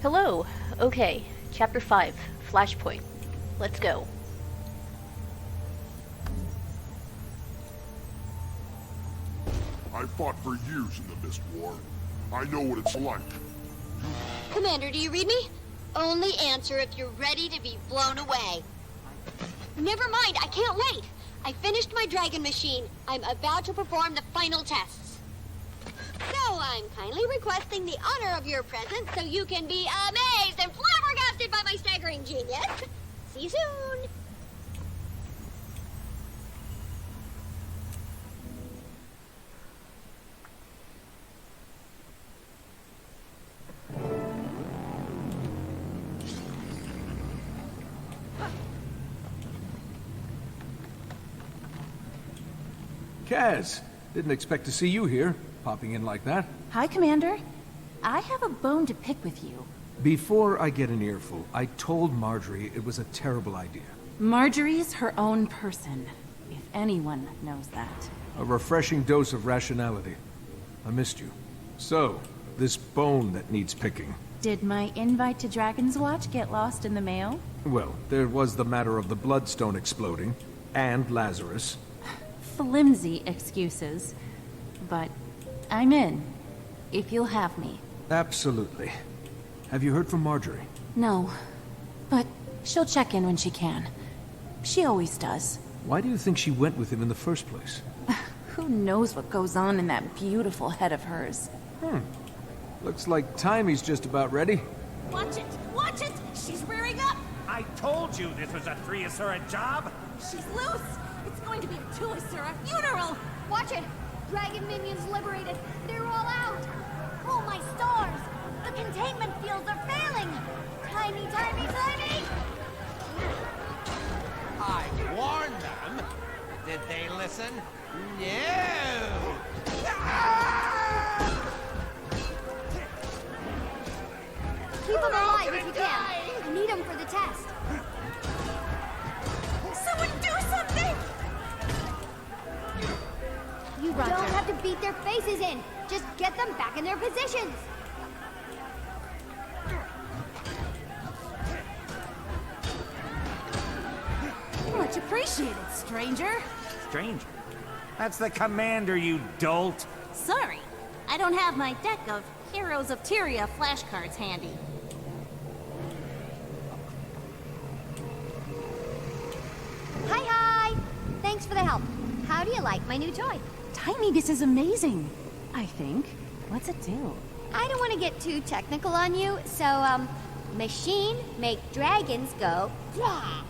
Hello. Okay, Chapter 5, Flashpoint. Let's go. I fought for years in the Mist War. I know what it's like. Commander, do you read me? Only answer if you're ready to be blown away. Never mind, I can't wait. I finished my dragon machine. I'm about to perform the final tests. So I'm kindly requesting the honor of your presence so you can be amazed and flabbergasted by my staggering genius. See you soon. Kaz, didn't expect to see you here, popping in like that. Hi, Commander. I have a bone to pick with you. Before I get an earful, I told Marjorie it was a terrible idea. Marjorie's her own person, if anyone knows that. A refreshing dose of rationality. I missed you. So, this bone that needs picking. Did my invite to Dragon's Watch get lost in the mail? Well, there was the matter of the Bloodstone exploding, and Lazarus. Flimsy excuses. But I'm in, if you'll have me. Absolutely. Have you heard from Marjorie? No, but she'll check in when she can. She always does. Why do you think she went with him in the first place? Who knows what goes on in that beautiful head of hers? Looks like Taimi's just about ready. Watch it! Watch it! She's rearing up! I told you this was a 3 Asura job! She's loose! It's going to be a 2 Asura funeral! Watch it. Dragon minions liberated. They're all out. Oh, my stars. The containment fields are failing. Taimi, Taimi, Taimi! I warned them. Did they listen? No! Keep them alive if you can. I need them for the test. Someone do something! You don't have to beat their faces in. Just get them back in their positions. Much appreciated, stranger. Stranger? That's the commander, you dolt! Sorry, I don't have my deck of Heroes of Tyria flashcards handy. Hi, hi. Thanks for the help. How do you like my new toy? Taimi, this is amazing. I think. What's it do? I don't want to get too technical on you, so, machine make dragons go, yeah.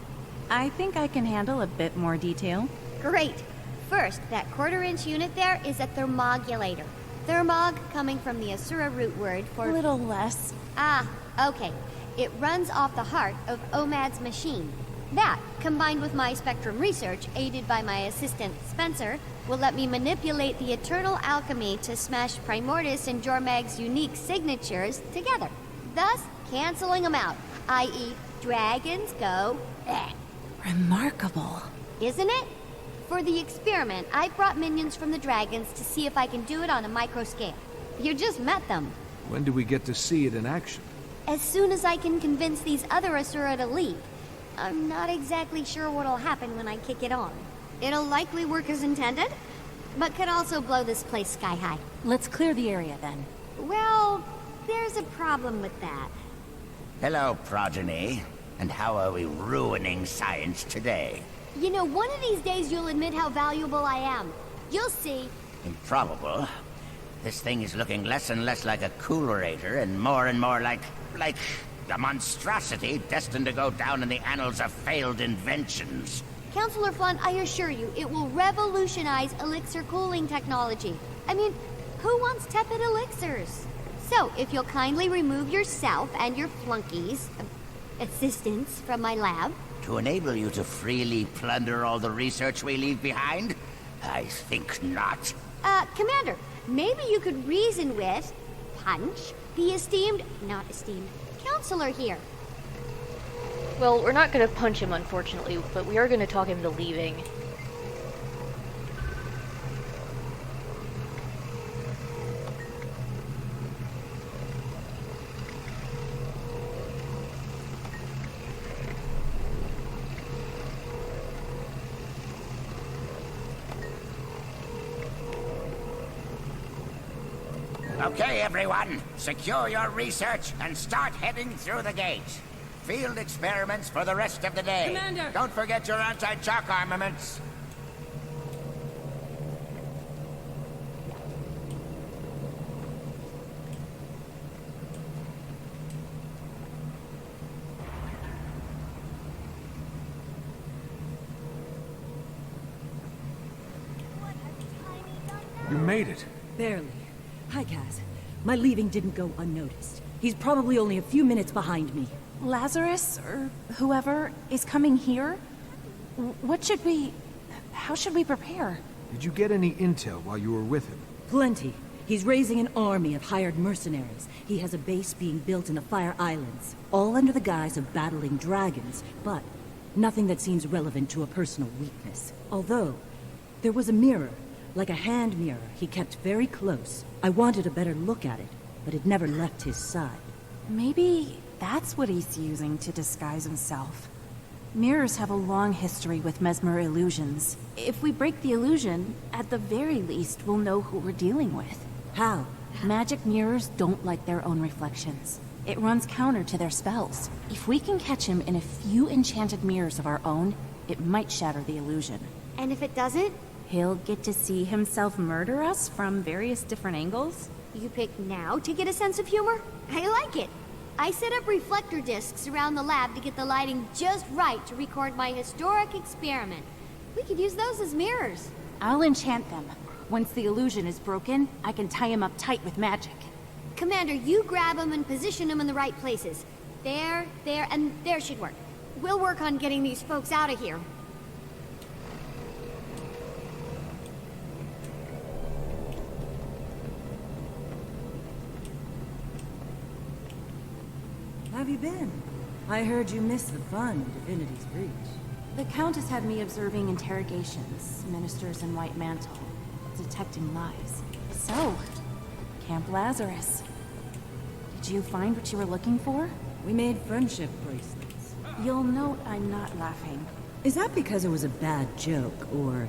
I think I can handle a bit more detail. Great. First, that quarter-inch unit there is a thermogulator. Thermog coming from the Asura root word A for... little less. Ah, okay. It runs off the heart of Omad's machine. That, combined with my spectrum research, aided by my assistant Spencer, will let me manipulate the eternal alchemy to smash Primordus and Jormag's unique signatures together, thus canceling them out, i.e. dragons go eh. Remarkable. Isn't it? For the experiment, I brought minions from the dragons to see if I can do it on a micro scale. You just met them. When do we get to see it in action? As soon as I can convince these other Asura to leave. I'm not exactly sure what'll happen when I kick it on. It'll likely work as intended, but could also blow this place sky high. Let's clear the area then. Well, there's a problem with that. Hello, progeny. And how are we ruining science today? You know, one of these days you'll admit how valuable I am. You'll see. Improbable. This thing is looking less and less like a coolerator and more like a monstrosity destined to go down in the annals of failed inventions. Counselor Flunn, I assure you, it will revolutionize elixir cooling technology. I mean, who wants tepid elixirs? So, if you'll kindly remove yourself and your flunkies, assistants from my lab. To enable you to freely plunder all the research we leave behind? I think not. Commander, maybe you could reason with Punch, the not esteemed, counselor here. Well, we're not gonna punch him, unfortunately, but we are gonna talk him into leaving. Okay, everyone. Secure your research and start heading through the gate. Field experiments for the rest of the day. Commander! Don't forget your anti-shock armaments. You made it. Barely. Hi, Kaz. My leaving didn't go unnoticed. He's probably only a few minutes behind me. Lazarus, or whoever, is coming here? What should we... How should we prepare? Did you get any intel while you were with him? Plenty. He's raising an army of hired mercenaries. He has a base being built in the Fire Islands, all under the guise of battling dragons, but nothing that seems relevant to a personal weakness. Although, there was a mirror, like a hand mirror he kept very close. I wanted a better look at it, but it never left his side. Maybe that's what he's using to disguise himself. Mirrors have a long history with mesmer illusions. If we break the illusion, at the very least, we'll know who we're dealing with. How? Magic mirrors don't like their own reflections. It runs counter to their spells. If we can catch him in a few enchanted mirrors of our own, it might shatter the illusion. And if it doesn't, He'll get to see himself murder us from various different angles? you pick now to get a sense of humor? I like it. I set up reflector discs around the lab to get the lighting just right to record my historic experiment. We could use those as mirrors. I'll enchant them. Once the illusion is broken, I can tie him up tight with magic. Commander, you grab them and position them in the right places. There, and there should work. We'll work on getting these folks out of here. How have you been? I heard you missed the fun in Divinity's Reach. The Countess had me observing interrogations, ministers in white mantle, detecting lies. So, Camp Lazarus. Did you find what you were looking for? We made friendship bracelets. You'll note I'm not laughing. Is that because it was a bad joke, or...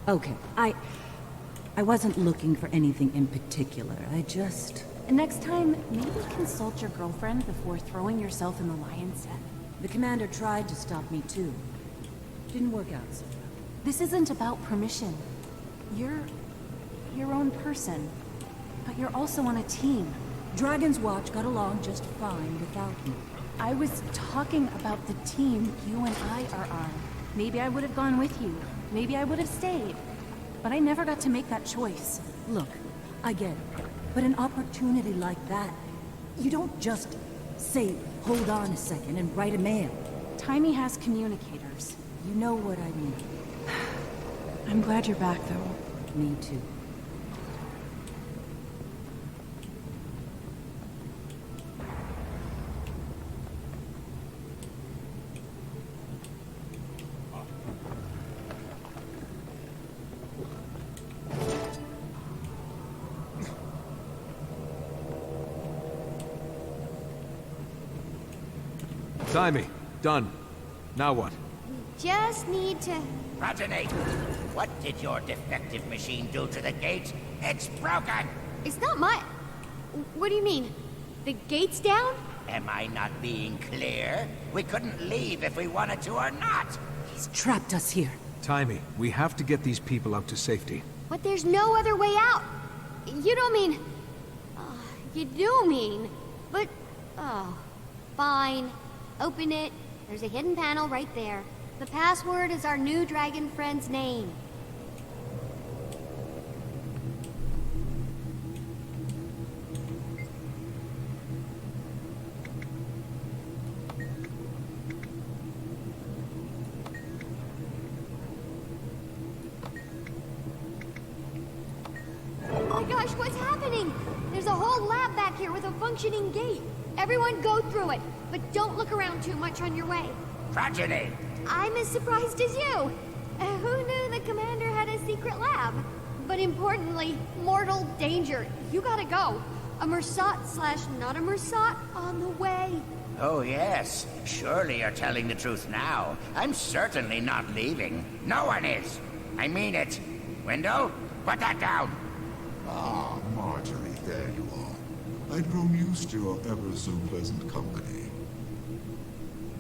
Okay, I wasn't looking for anything in particular. I just... Next time, maybe consult your girlfriend before throwing yourself in the lion's den. The commander tried to stop me too. Didn't work out so well. This isn't about permission. You're your own person, but you're also on a team. Dragon's Watch got along just fine without me. I was talking about the team you and I are on. Maybe I would have gone with you. Maybe I would have stayed. But I never got to make that choice. Look, I get it. But an opportunity like that, you don't just say, hold on a second and write a mail. Taimi has communicators. You know what I mean. I'm glad you're back, though. Me too. Taimi, done. Now what? Just need to... Progeny, what did your defective machine do to the gate? It's broken! It's not my... What do you mean? The gate's down? Am I not being clear? We couldn't leave if we wanted to or not! He's trapped us here. Taimi, we have to get these people out to safety. But there's no other way out. You don't mean... you do mean... But... Oh... Fine. Open it. There's a hidden panel right there. The password is our new dragon friend's name. Oh my gosh, what's happening? There's a whole lab back here with a functioning gate. Everyone go through it, but don't look around too much on your way. Progeny! I'm as surprised as you. Who knew the commander had a secret lab? But importantly, mortal danger. You gotta go. A Mersat / not a Mersat on the way. Oh yes, surely you're telling the truth now. I'm certainly not leaving. No one is. I mean it. Window, put that down. Ah, Marjorie. There you are. I'd grown used to your ever-so-pleasant company.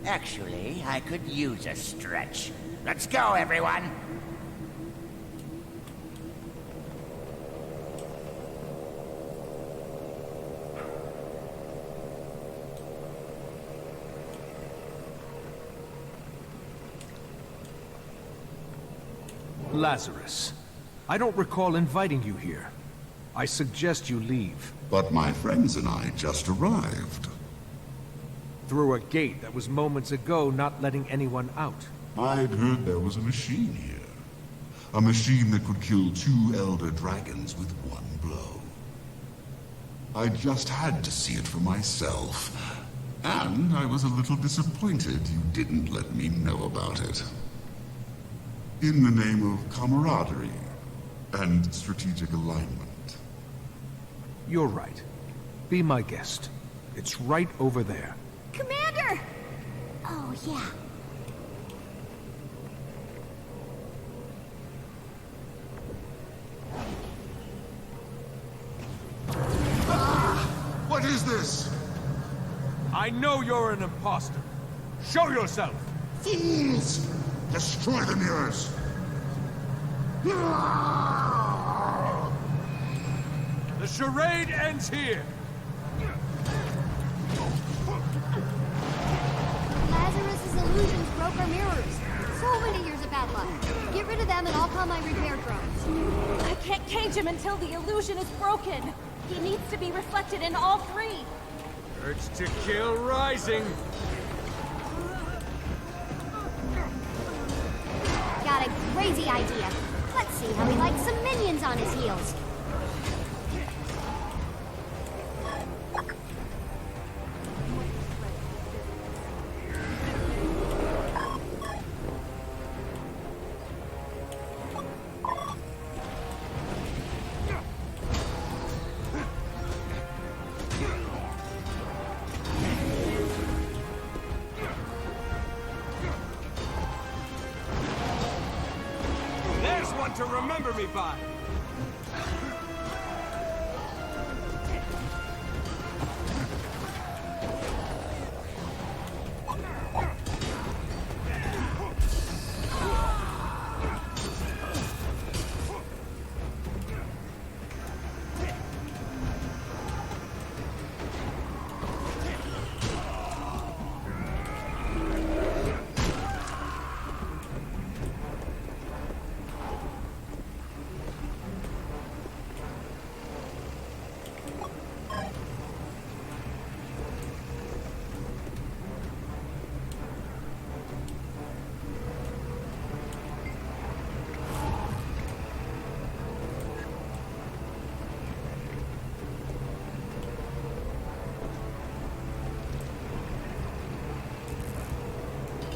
Actually, I could use a stretch. Let's go, everyone! Lazarus, I don't recall inviting you here. I suggest you leave. But my friends and I just arrived. Through a gate that was moments ago not letting anyone out. I'd heard there was a machine here. A machine that could kill 2 elder dragons with one blow. I just had to see it for myself. And I was a little disappointed you didn't let me know about it. In the name of camaraderie and strategic alignment. You're right. Be my guest. It's right over there. Commander! Oh, yeah. What is this? I know you're an imposter. Show yourself! Fools! Destroy the mirrors! The charade ends here! Lazarus's illusions broke our mirrors. So many years of bad luck. Get rid of them and I'll call my repair drones. I can't cage him until the illusion is broken. He needs to be reflected in all 3. Urge to kill rising! Got a crazy idea. Let's see how he likes some minions on his heels. There's one to remember me by!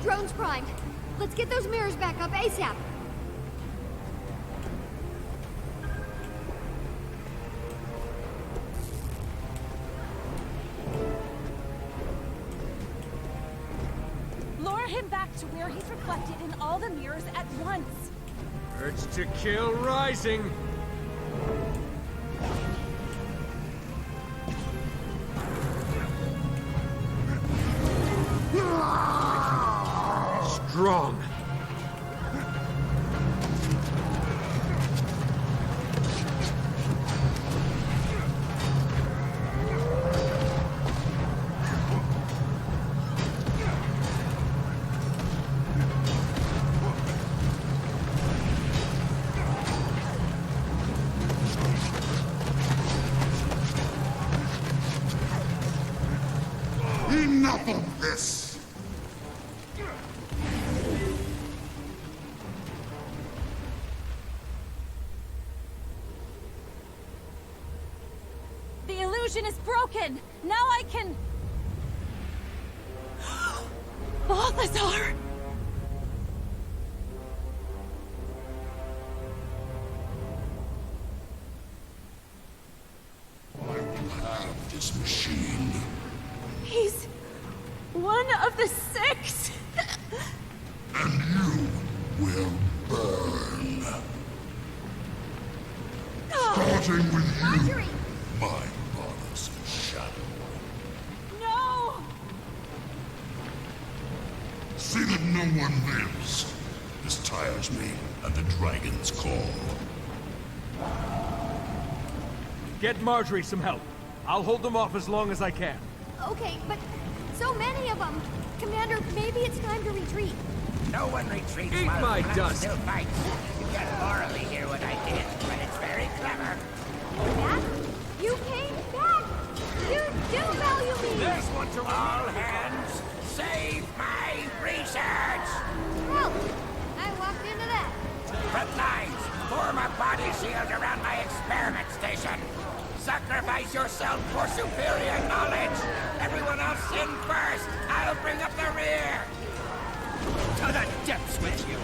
Drone's primed. Let's get those mirrors back up ASAP. Lure him back to where he's reflected in all the mirrors at once. Urge to kill rising! Strong! Enough of this! The illusion is broken! Now I can... Balthazar! I will have this machine. He's... one of the 6! And you will burn. Starting with you, Marjorie! my no one lives. This tires me, and the dragons call. Get Marjorie some help. I'll hold them off as long as I can. Okay, but so many of them. Commander, maybe it's time to retreat. No one retreats Eat while my the dust. still fights. You can morally hear what I did, but it's very clever. Dad, you came back. You do value me. There's one to all hands. Save my research! Well, I walked into that. Front lines, form a body shield around my experiment station. Sacrifice yourself for superior knowledge. Everyone else in first. I'll bring up the rear. To the depths with you.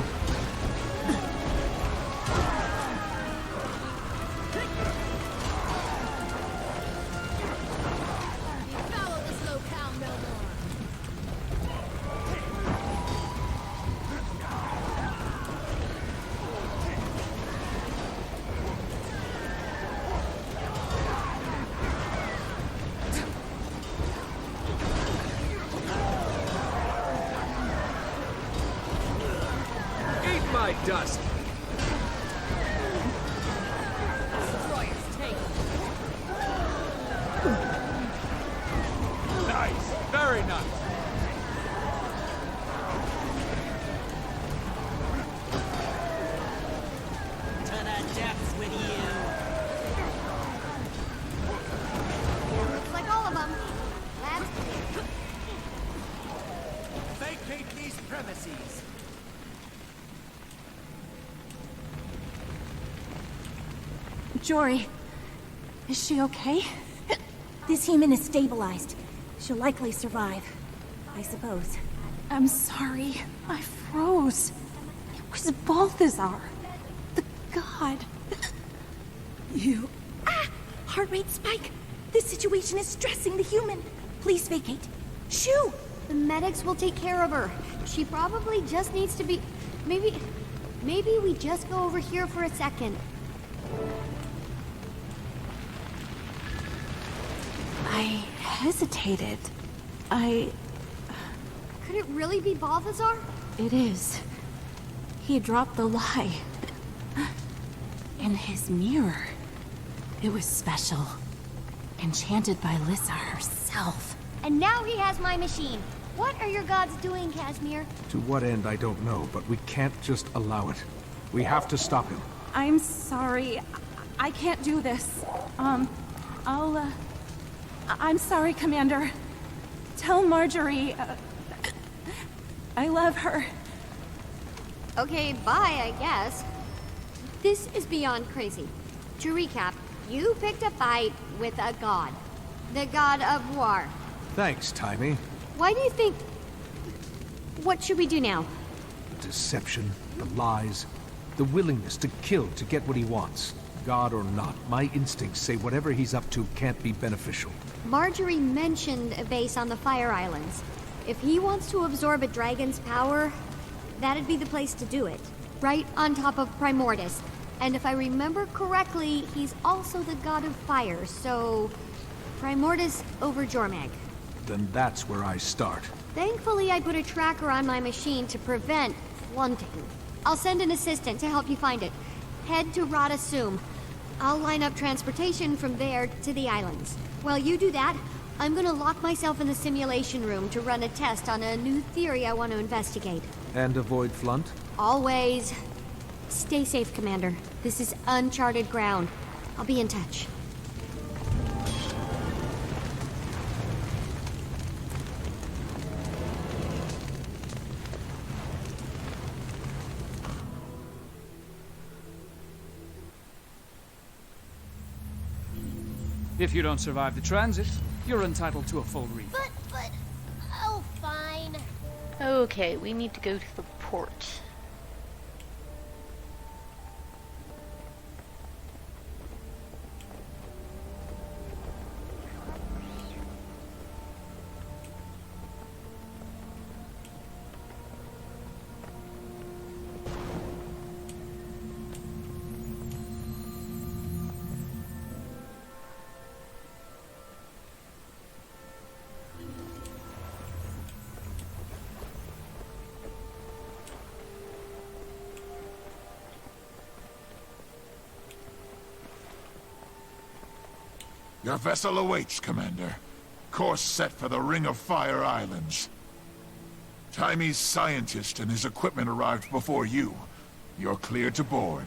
Follow this locale no more. Eat my dust. Destroyers take. Nice. Very nice. To the depths with you. Looks like all of them. That's Vacate these premises. Jory, is she okay? This human is stabilized. She'll likely survive. I suppose. I'm sorry. I froze. It was Balthazar. The god. You... Ah! Heart rate spike! This situation is stressing the human. Please vacate. Shoo! The medics will take care of her. She probably just needs to be... Maybe we just go over here for a second. I hesitated. Could it really be Balthazar? It is. He dropped the lie. In his mirror. It was special. Enchanted by Lissa herself. And now he has my machine. What are your gods doing, Casimir? To what end, I don't know, but we can't just allow it. We have to stop him. I'm sorry. I can't do this. I'm sorry, Commander. Tell Marjorie, I love her. Okay, bye, I guess. This is beyond crazy. To recap, you picked a fight with a god. The god of war. Thanks, Taimi. Why do you think... What should we do now? The deception, the lies, the willingness to kill to get what he wants. God or not, my instincts say whatever he's up to can't be beneficial. Marjorie mentioned a base on the Fire Islands. If he wants to absorb a dragon's power, that'd be the place to do it. Right on top of Primordus. And if I remember correctly, he's also the god of fire, so... Primordus over Jormag. Then that's where I start. Thankfully, I put a tracker on my machine to prevent flunting. I'll send an assistant to help you find it. Head to Rada Sum. I'll line up transportation from there to the islands. While you do that, I'm gonna lock myself in the simulation room to run a test on a new theory I want to investigate. And avoid Flunt? Always. Stay safe, Commander. This is uncharted ground. I'll be in touch. If you don't survive the transit, you're entitled to a full refund. Oh, fine. Okay, we need to go to the port. Your vessel awaits, Commander. Course set for the Ring of Fire Islands. Taimi's scientist and his equipment arrived before you. You're cleared to board.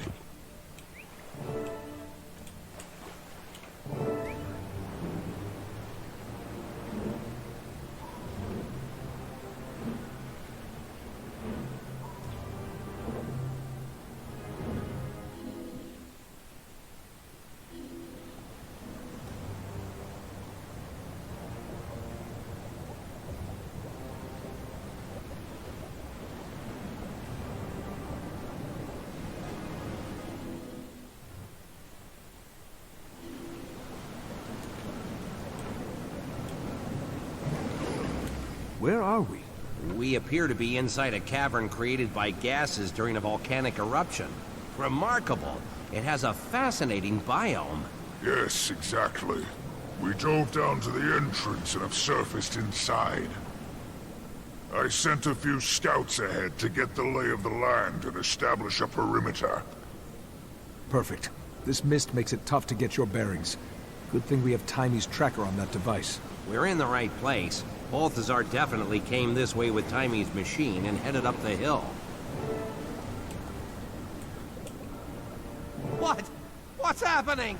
Where are we? We appear to be inside a cavern created by gases during a volcanic eruption. Remarkable. It has a fascinating biome. Yes, exactly. We dove down to the entrance and have surfaced inside. I sent a few scouts ahead to get the lay of the land and establish a perimeter. Perfect. This mist makes it tough to get your bearings. Good thing we have Taimi's tracker on that device. We're in the right place. Balthazar definitely came this way with Taimi's machine and headed up the hill. What? What's happening?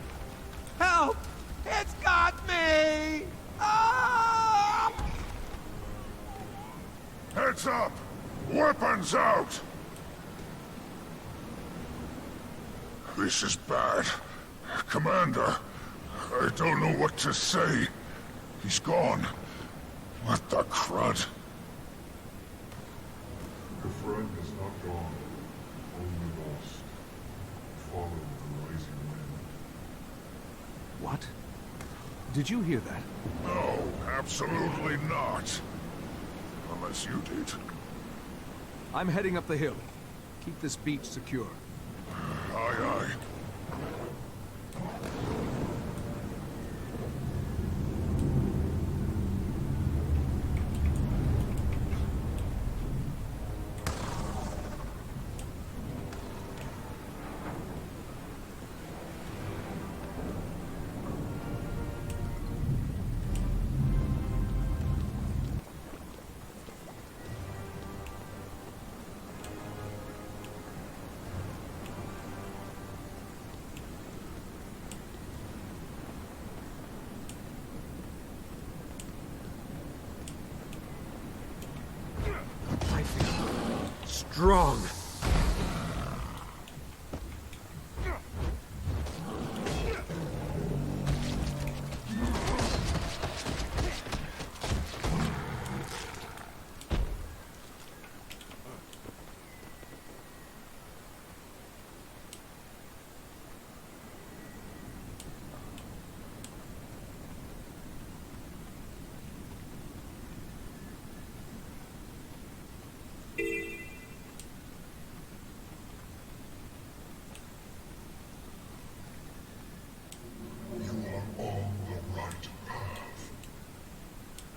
Help! It's got me! Ah! Heads up! Weapons out! This is bad. Commander, I don't know what to say. He's gone. What the crud? Your friend is not gone, only lost. Follow the rising wind. What? Did you hear that? No, absolutely not. Unless you did. I'm heading up the hill. Keep this beach secure. Aye, aye. Strong.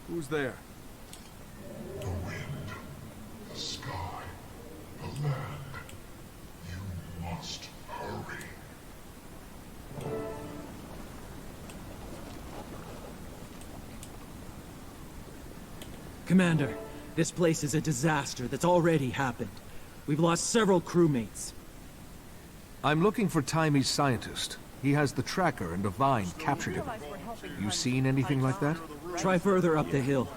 Who's there? The wind, the sky, the land. You must hurry. Commander, this place is a disaster that's already happened. We've lost several crewmates. I'm looking for Taimi's scientist. He has the tracker and a vine captured him. You seen anything like that? Try further up the hill.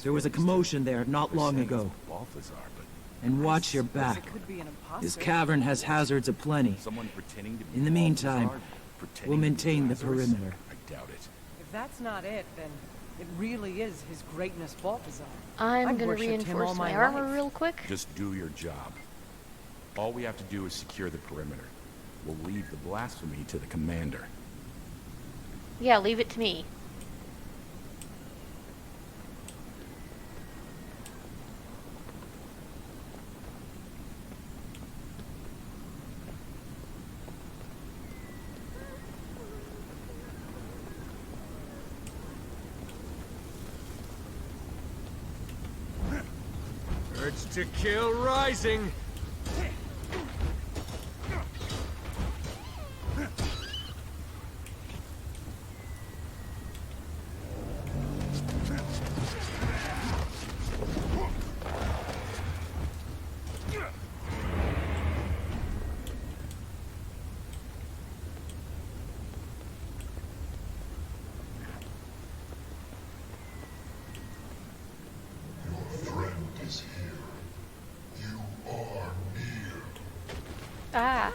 There was a commotion there not long ago. And watch your back. This cavern has hazards aplenty. In the meantime, we'll maintain the perimeter. I doubt it. If that's not it, then it really is His Greatness Balthazar. I'm gonna reinforce my armor real quick. Just do your job. All we have to do is secure the perimeter. We'll leave the blasphemy to the commander. Yeah, leave it to me. Urge to kill rising. Ah.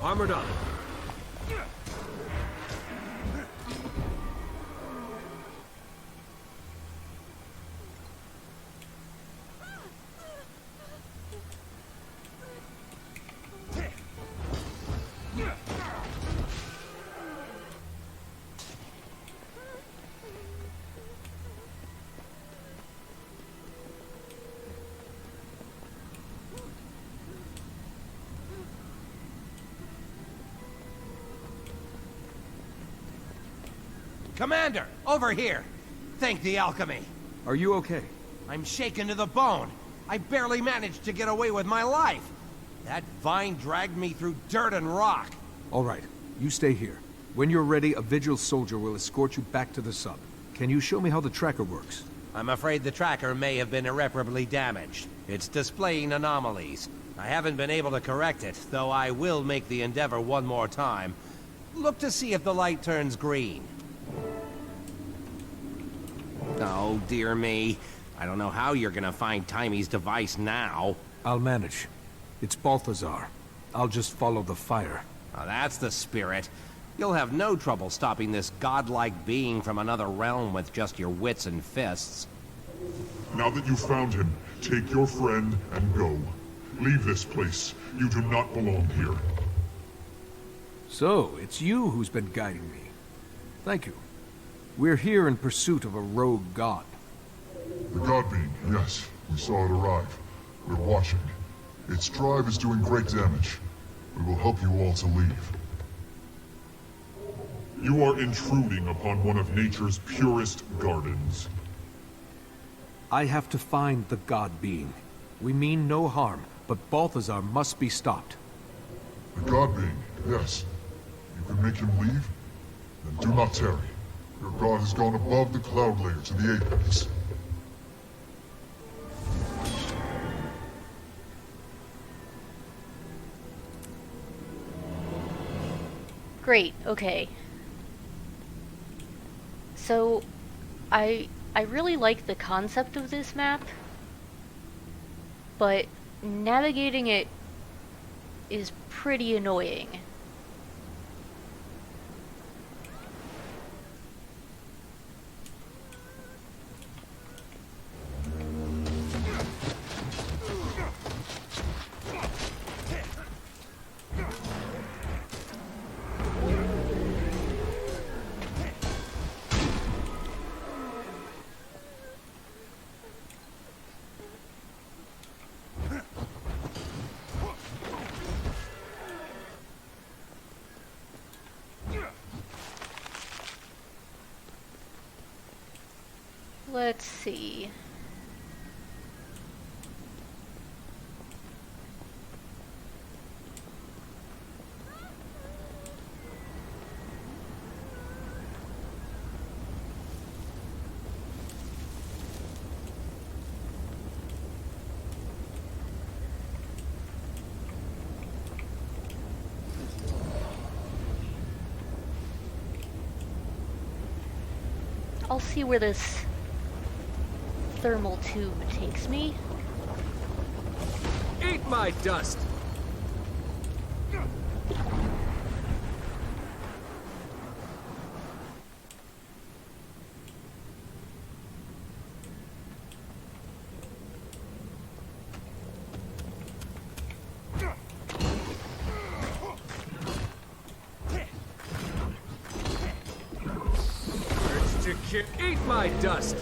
Armored up. Commander, over here! Thank the alchemy. Are you okay? I'm shaken to the bone. I barely managed to get away with my life. That vine dragged me through dirt and rock. All right, you stay here. When you're ready, a Vigil soldier will escort you back to the sub. Can you show me how the tracker works? I'm afraid the tracker may have been irreparably damaged. It's displaying anomalies. I haven't been able to correct it, though I will make the endeavor one more time. Look to see if the light turns green. Oh, dear me. I don't know how you're gonna find Taimi's device now. I'll manage. It's Balthazar. I'll just follow the fire. Now that's the spirit. You'll have no trouble stopping this godlike being from another realm with just your wits and fists. Now that you've found him, take your friend and go. Leave this place. You do not belong here. So, it's you who's been guiding me. Thank you. We're here in pursuit of a rogue god. The god being, yes. We saw it arrive. We're watching. Its drive is doing great damage. We will help you all to leave. You are intruding upon one of nature's purest gardens. I have to find the god being. We mean no harm, but Balthazar must be stopped. The god being, yes. You can make him leave? Then do not tarry. Your god has gone above the cloud layer to the apex. Great, okay. So, I really like the concept of this map, but navigating it is pretty annoying. Let's see. I'll see where this thermal tube takes me. Eat my dust! Urge to kill. Eat my dust!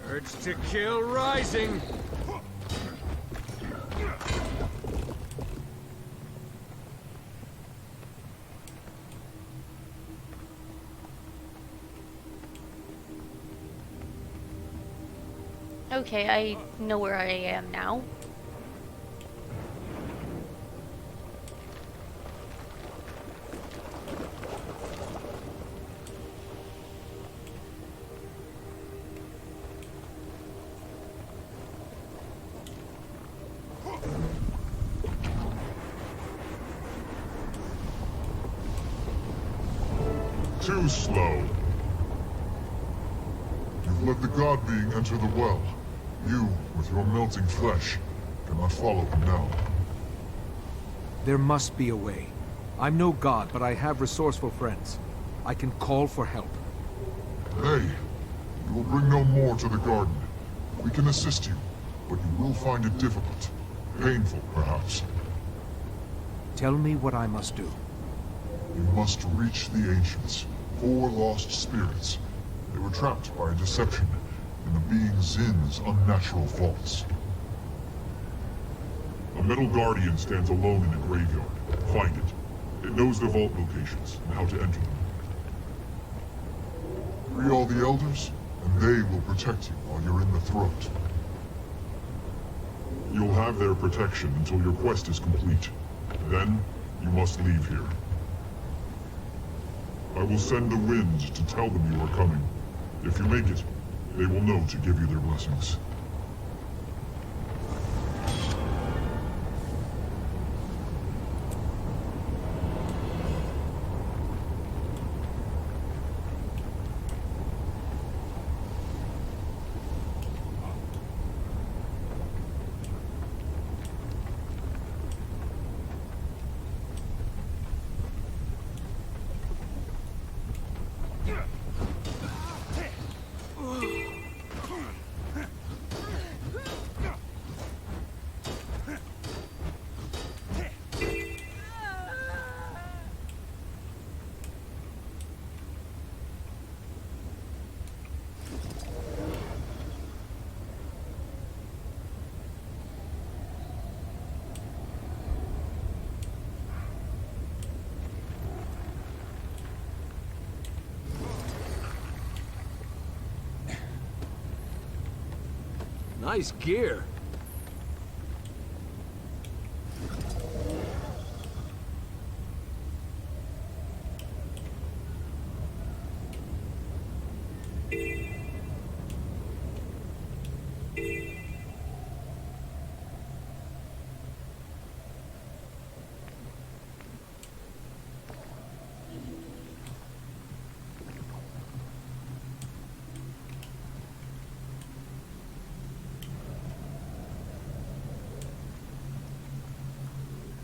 Urge to kill rising! Okay, I know where I am now. Too slow. You've let the god being enter the well. You, with your melting flesh, cannot follow him now. There must be a way. I'm no god, but I have resourceful friends. I can call for help. Hey, you will bring no more to the garden. We can assist you, but you will find it difficult. Painful, perhaps. Tell me what I must do. You must reach the Ancients, 4 lost spirits. They were trapped by a deception in the being Zin's unnatural vaults. A metal guardian stands alone in a graveyard. Find it. It knows the vault locations and how to enter them. Free all the elders, and they will protect you while you're in the throat. You'll have their protection until your quest is complete. Then, you must leave here. I will send the wind to tell them you are coming. If you make it, they will know to give you their blessings. Nice gear.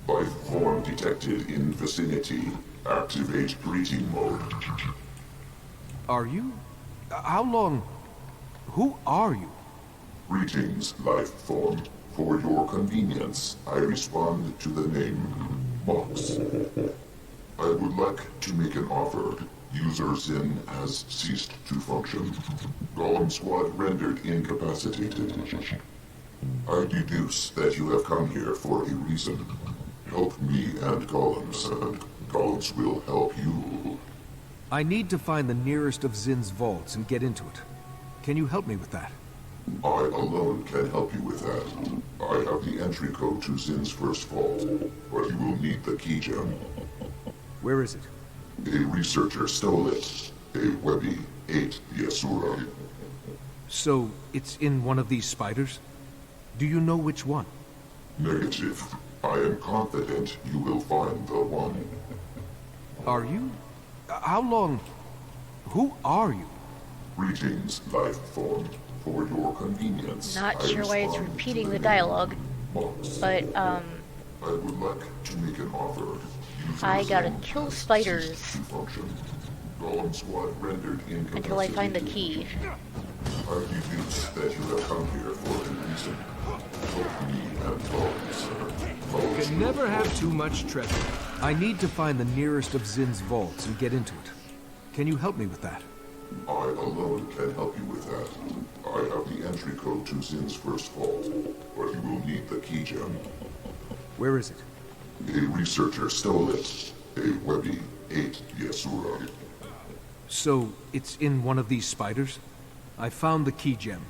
Life form detected in vicinity. Activate greeting mode. Are you? How long? Who are you? Greetings, life form. For your convenience, I respond to the name Mox. I would like to make an offer. User Zin has ceased to function. Golem squad rendered incapacitated. I deduce that you have come here for a reason. Help me and Golems, and Golems will help you. I need to find the nearest of Zin's vaults and get into it. Can you help me with that? I alone can help you with that. I have the entry code to Zin's first vault, but you will need the key gem. Where is it? A researcher stole it. A Webby ate the Asura. So, it's in one of these spiders? Do you know which one? Negative. I am confident you will find the one. Are you? How long? Who are you? Greetings, life form. For your convenience. Not sure why it's repeating the dialogue, but I would like to make an offer. I gotta kill spiders Golem squad rendered until I find the key. I deduce that you have come here for a reason. Help me and Golems. You can never have too much treasure. I need to find the nearest of Zin's vaults and get into it. Can you help me with that? I alone can help you with that. I have the entry code to Zin's first vault, but you will need the key gem. Where is it? A researcher stole it. A Webby ate the Asura. So, it's in one of these spiders? I found the key gem.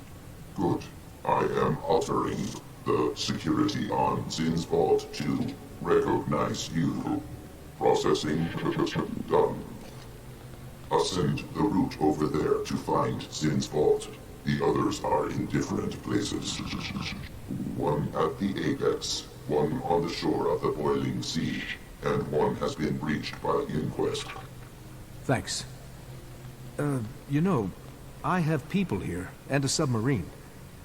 Good. I am altering the security on Zin's vault to recognize you. Processing done. Ascend the route over there to find Zin's vault. The others are in different places. One at the apex, one on the shore of the boiling sea, and one has been breached by Inquest. Thanks. You know, I have people here, and a submarine.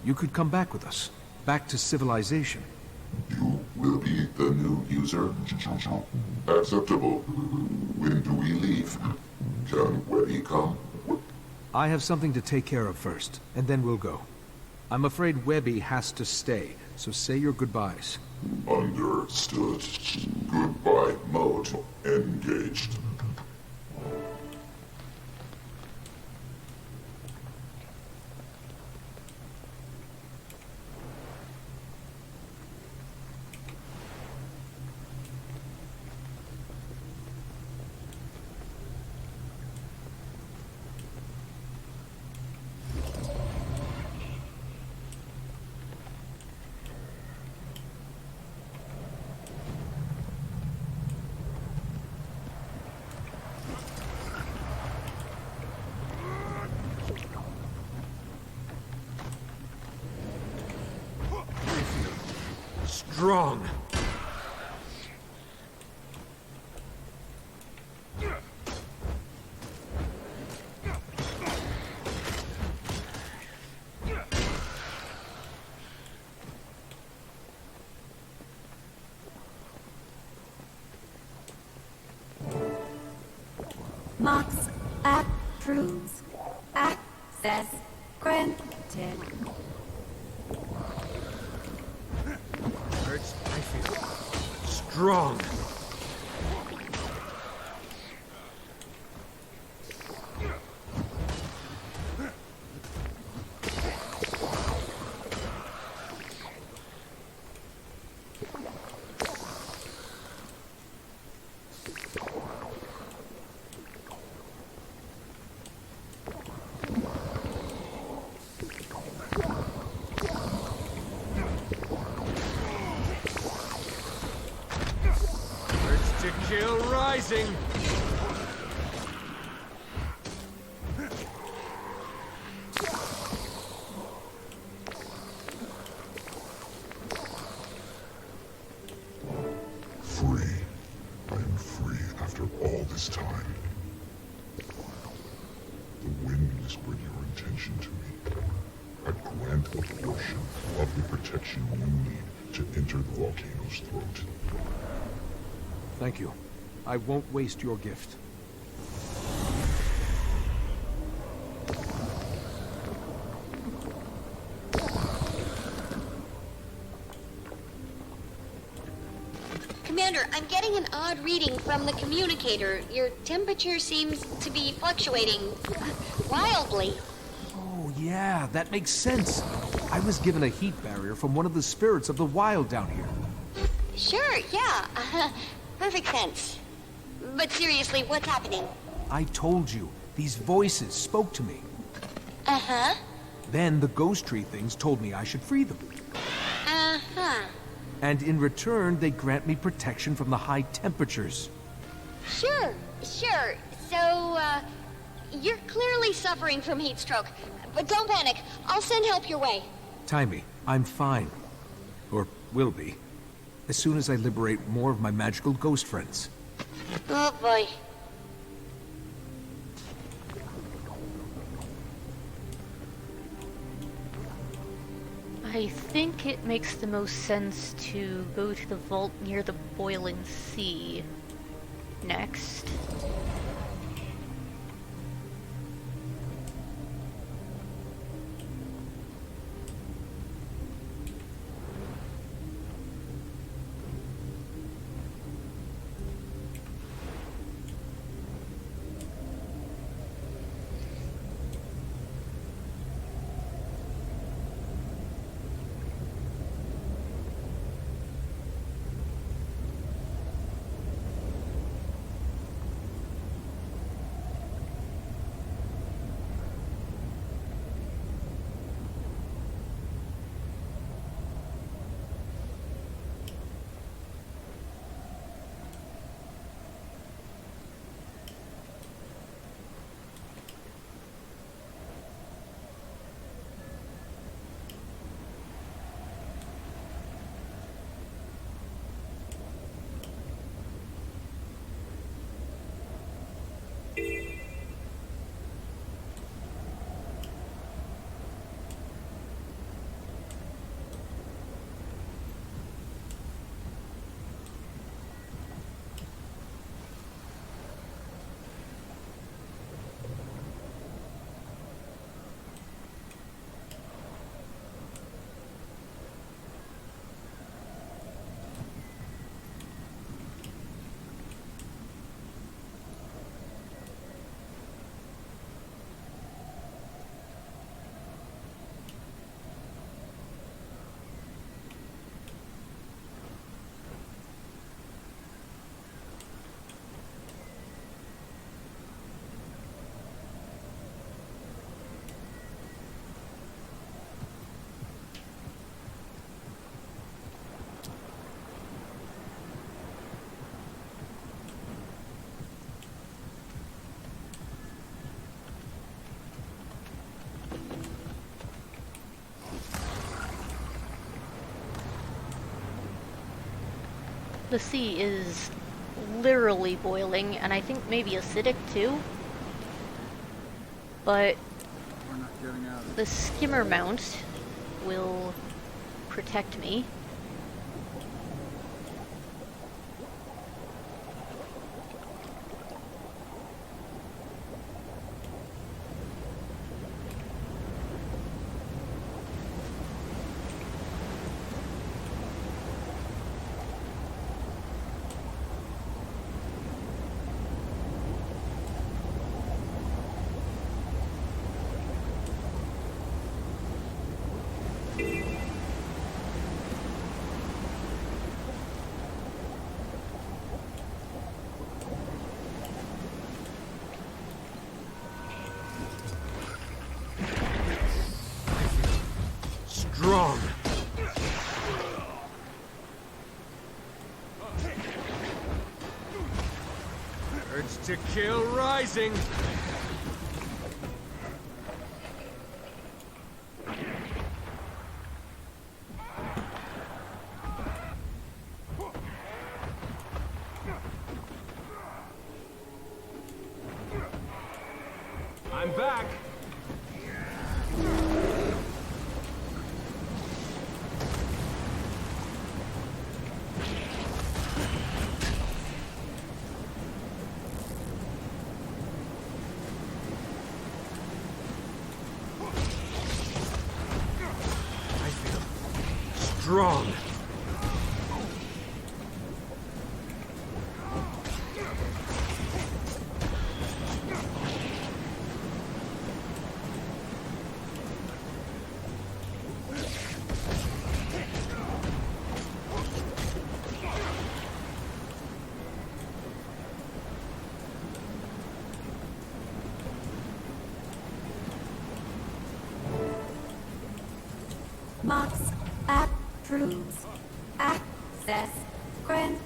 You could come back with us. Back to civilization. You will be the new user? Acceptable. When do we leave? Can Webby come? I have something to take care of first, and then we'll go. I'm afraid Webby has to stay, so say your goodbyes. Understood. Goodbye mode engaged. Strong. Mox approves. Access granted. Hurts, I feel. Strong. To kill rising. Free. I am free after all this time. The wind whispered your intention to me. I grant a portion of the protection you need to enter the volcano's throat. Thank you. I won't waste your gift. Commander, I'm getting an odd reading from the communicator. Your temperature seems to be fluctuating wildly. Oh yeah, that makes sense. I was given a heat barrier from one of the spirits of the wild down here. Sure, yeah. Perfect sense. But seriously, what's happening? I told you, these voices spoke to me. Uh-huh. Then the ghost tree things told me I should free them. Uh-huh. And in return, they grant me protection from the high temperatures. Sure. So, you're clearly suffering from heat stroke. But don't panic. I'll send help your way. Taimi, I'm fine. Or will be. As soon as I liberate more of my magical ghost friends. Oh, boy. I think it makes the most sense to go to the vault near the boiling sea next. The sea is literally boiling, and I think maybe acidic too. But the skimmer mount will protect me. Strong. Urge to kill rising. I'm back. Strong. Mox approves. Access granted.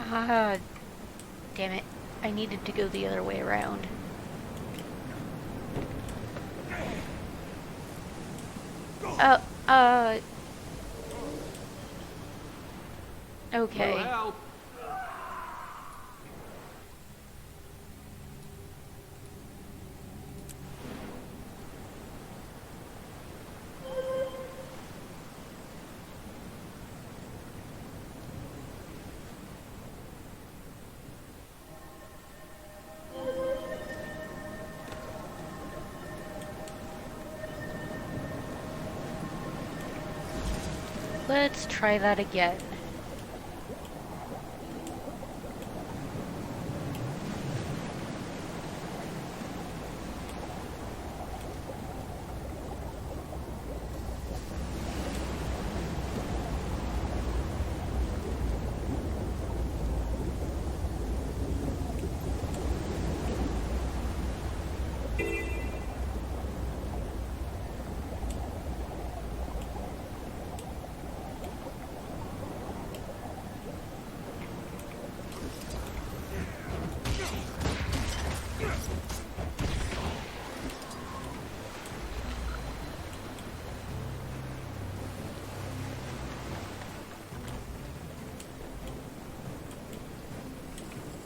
Ah, damn it. I needed to go the other way around. Okay. Let's try that again.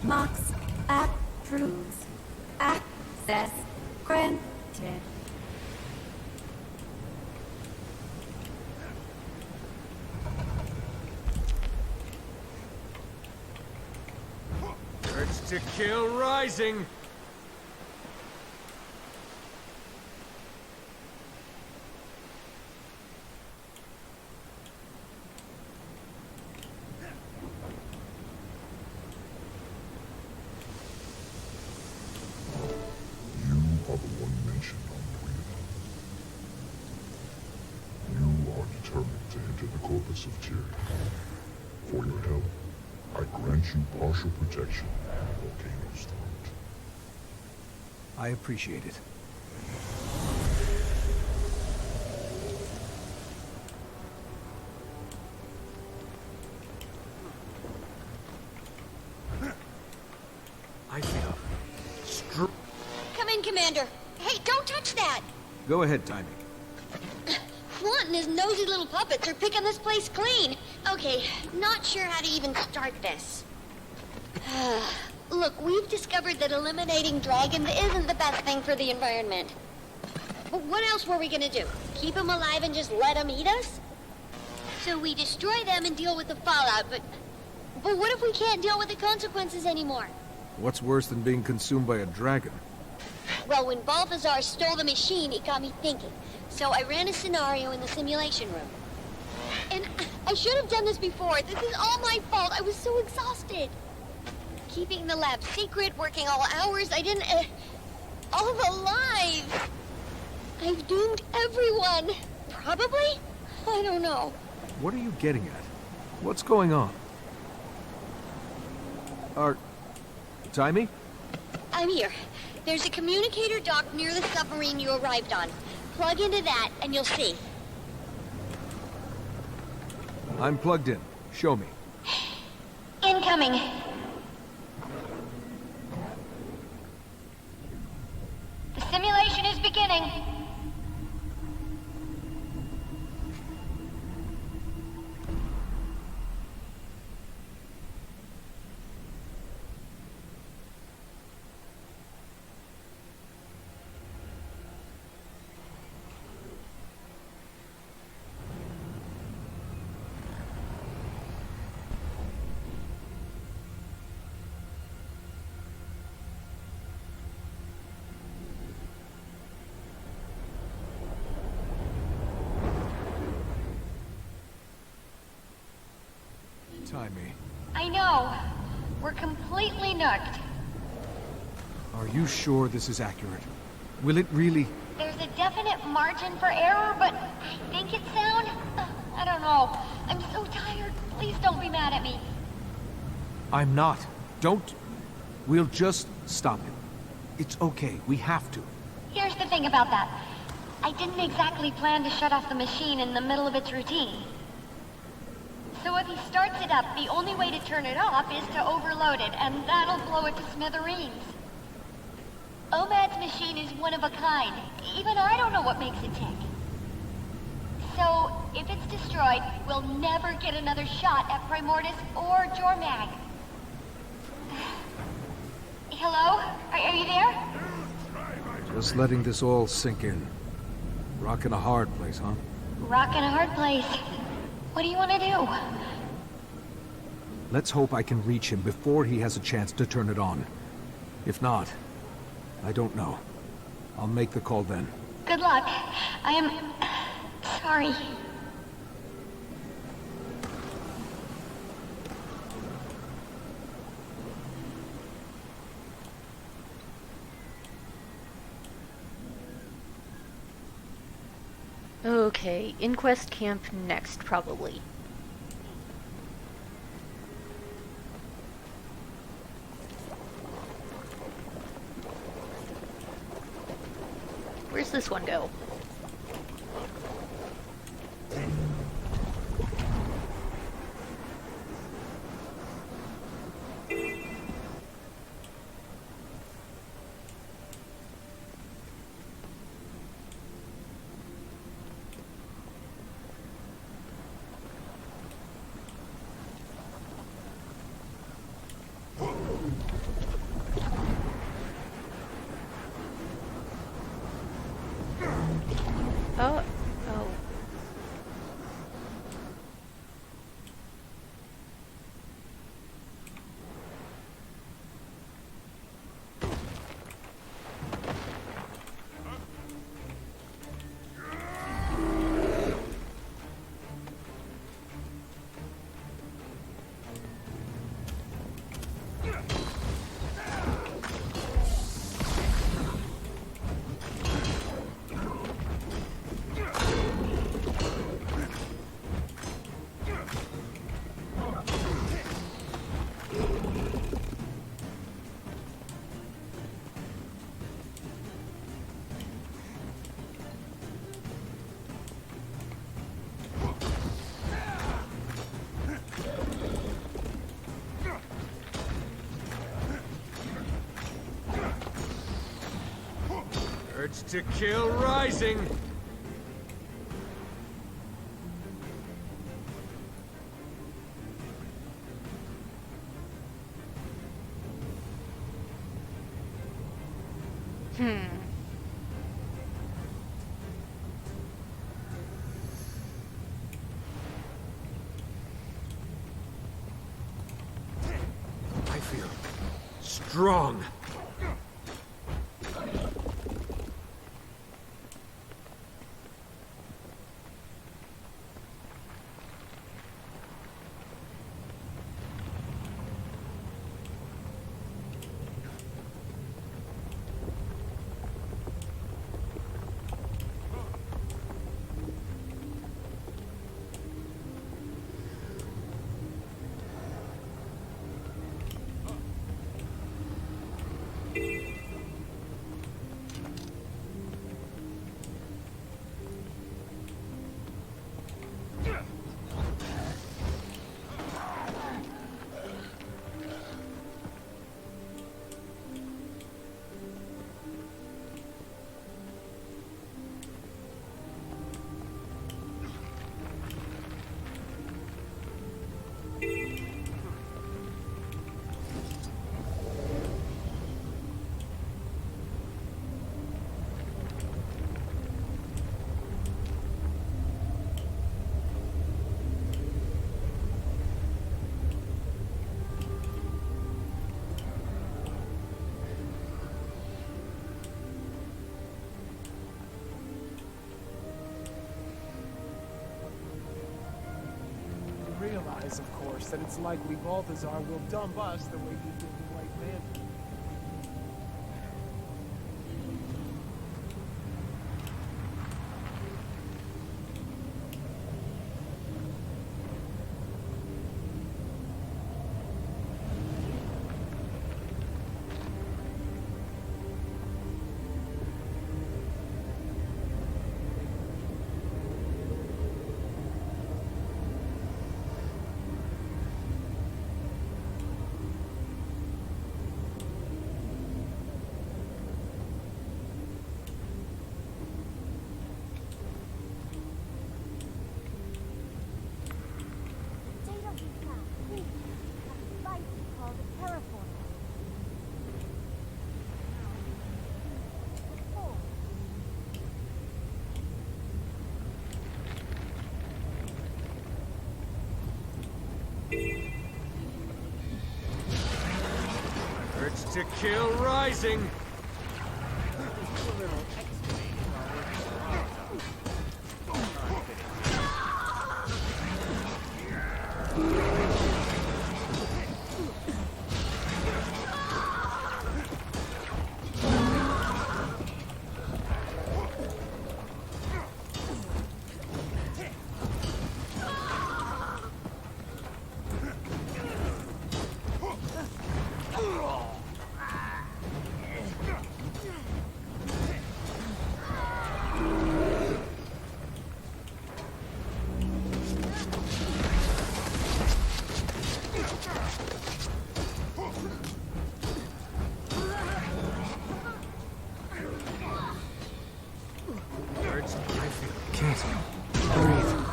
Mox approves. Access granted. Urge to kill rising. Of Tyria. For your help, I grant you partial protection on Volcano's throat. I appreciate it. I feel... Come in, Commander. Hey, don't touch that! Go ahead, Taimi. Quant and his nosy little puppets are picking this place clean. Okay, not sure how to even start this. Look, we've discovered that eliminating dragons isn't the best thing for the environment. But what else were we gonna do? Keep them alive and just let them eat us? So we destroy them and deal with the fallout, but what if we can't deal with the consequences anymore? What's worse than being consumed by a dragon? Well, when Balthazar stole the machine, it got me thinking. So I ran a scenario in the simulation room. And I should have done this before. This is all my fault. I was so exhausted. Keeping the lab secret, working all hours, I didn't... all the lives! I've doomed everyone! Probably? I don't know. What are you getting at? What's going on? Taimi? I'm here. There's a communicator dock near the submarine you arrived on. Plug into that, and you'll see. I'm plugged in. Show me. Incoming. The simulation is beginning. Taimi, I know. We're completely nucked. are you sure this is accurate? Will it really... There's a definite margin for error, but I think it's sound. I don't know. I'm so tired. Please don't be mad at me. I'm not. Don't. We'll just stop it. It's okay. We have to. Here's the thing about that. I didn't exactly plan to shut off the machine in the middle of its routine. So if he starts it up, the only way to turn it off is to overload it, and that'll blow it to smithereens. OMAD's machine is one of a kind. Even I don't know what makes it tick. So, if it's destroyed, we'll never get another shot at Primordus or Jormag. Hello? Are you there? Just letting this all sink in. Rockin' a hard place, huh? Rockin' a hard place. What do you want to do? Let's hope I can reach him before he has a chance to turn it on. If not, I don't know. I'll make the call then. Good luck. I am... sorry. Okay, Inquest Camp next, probably. Where's this one go? Urge to kill rising. I feel strong. Realize, of course, that it's likely Balthazar will dump us the way he did the White Man. To kill rising.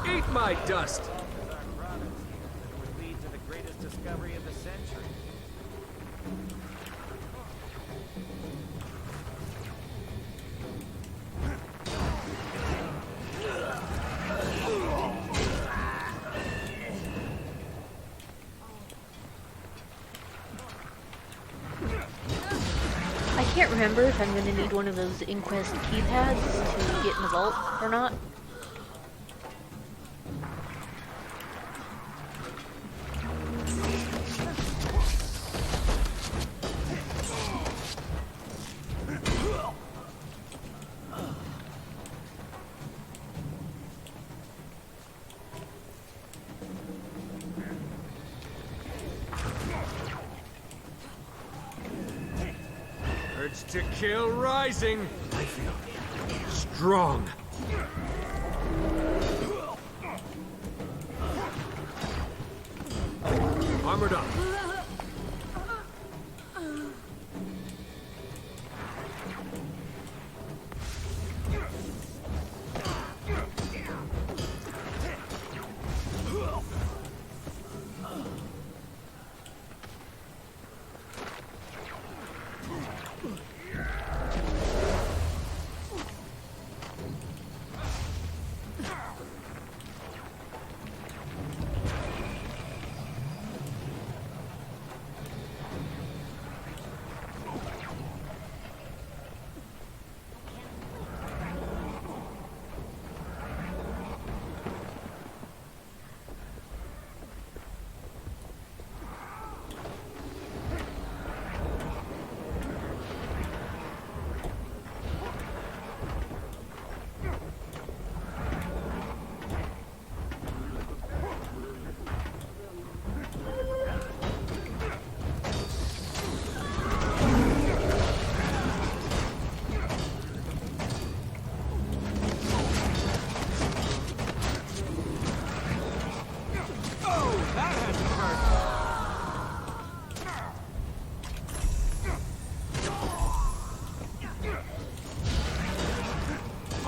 Eat my dust! Would lead to the greatest discovery of the century. I can't remember if I'm gonna need one of those Inquest keypads to get in the vault or not. Urge to kill rising. I feel strong. Armored up.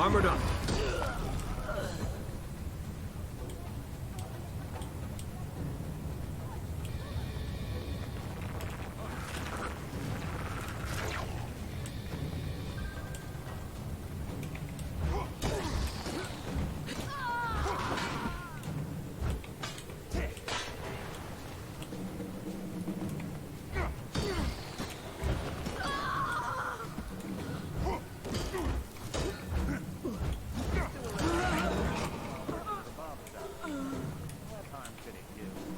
Armored up.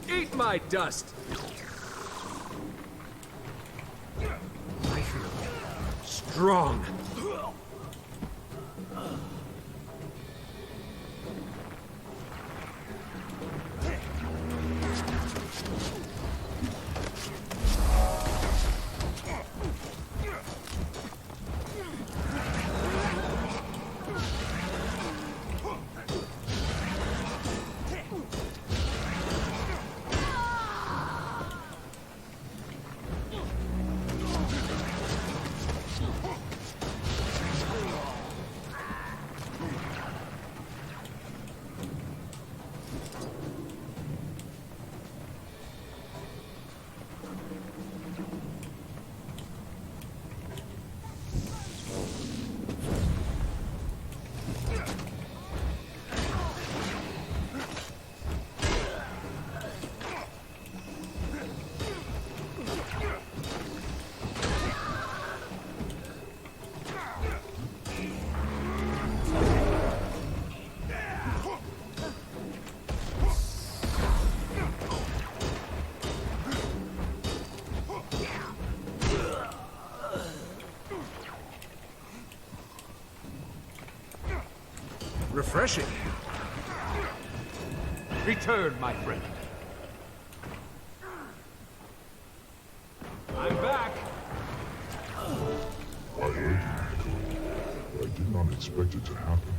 Eat my dust! I feel strong. Refreshing. Return, my friend. I'm back. I heard you. I did not expect it to happen.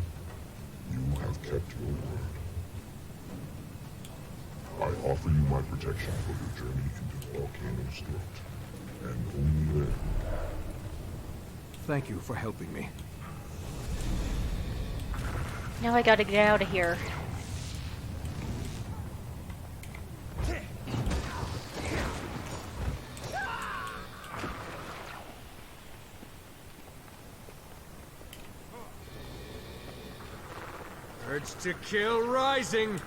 You have kept your word. I offer you my protection for your journey into the Volcano's throat. And only there. Thank you for helping me. Now I gotta get out of here. Urge to kill rising.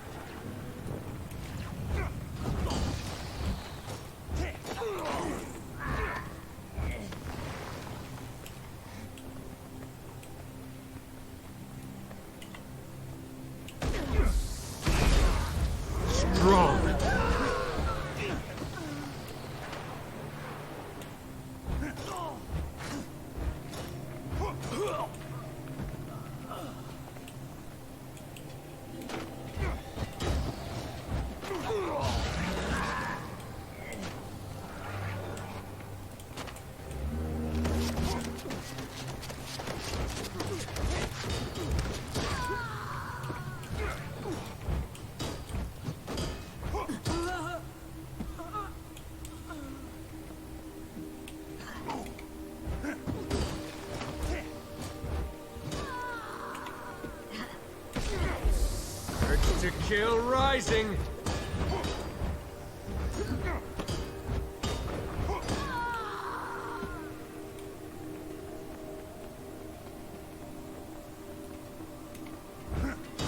To kill rising.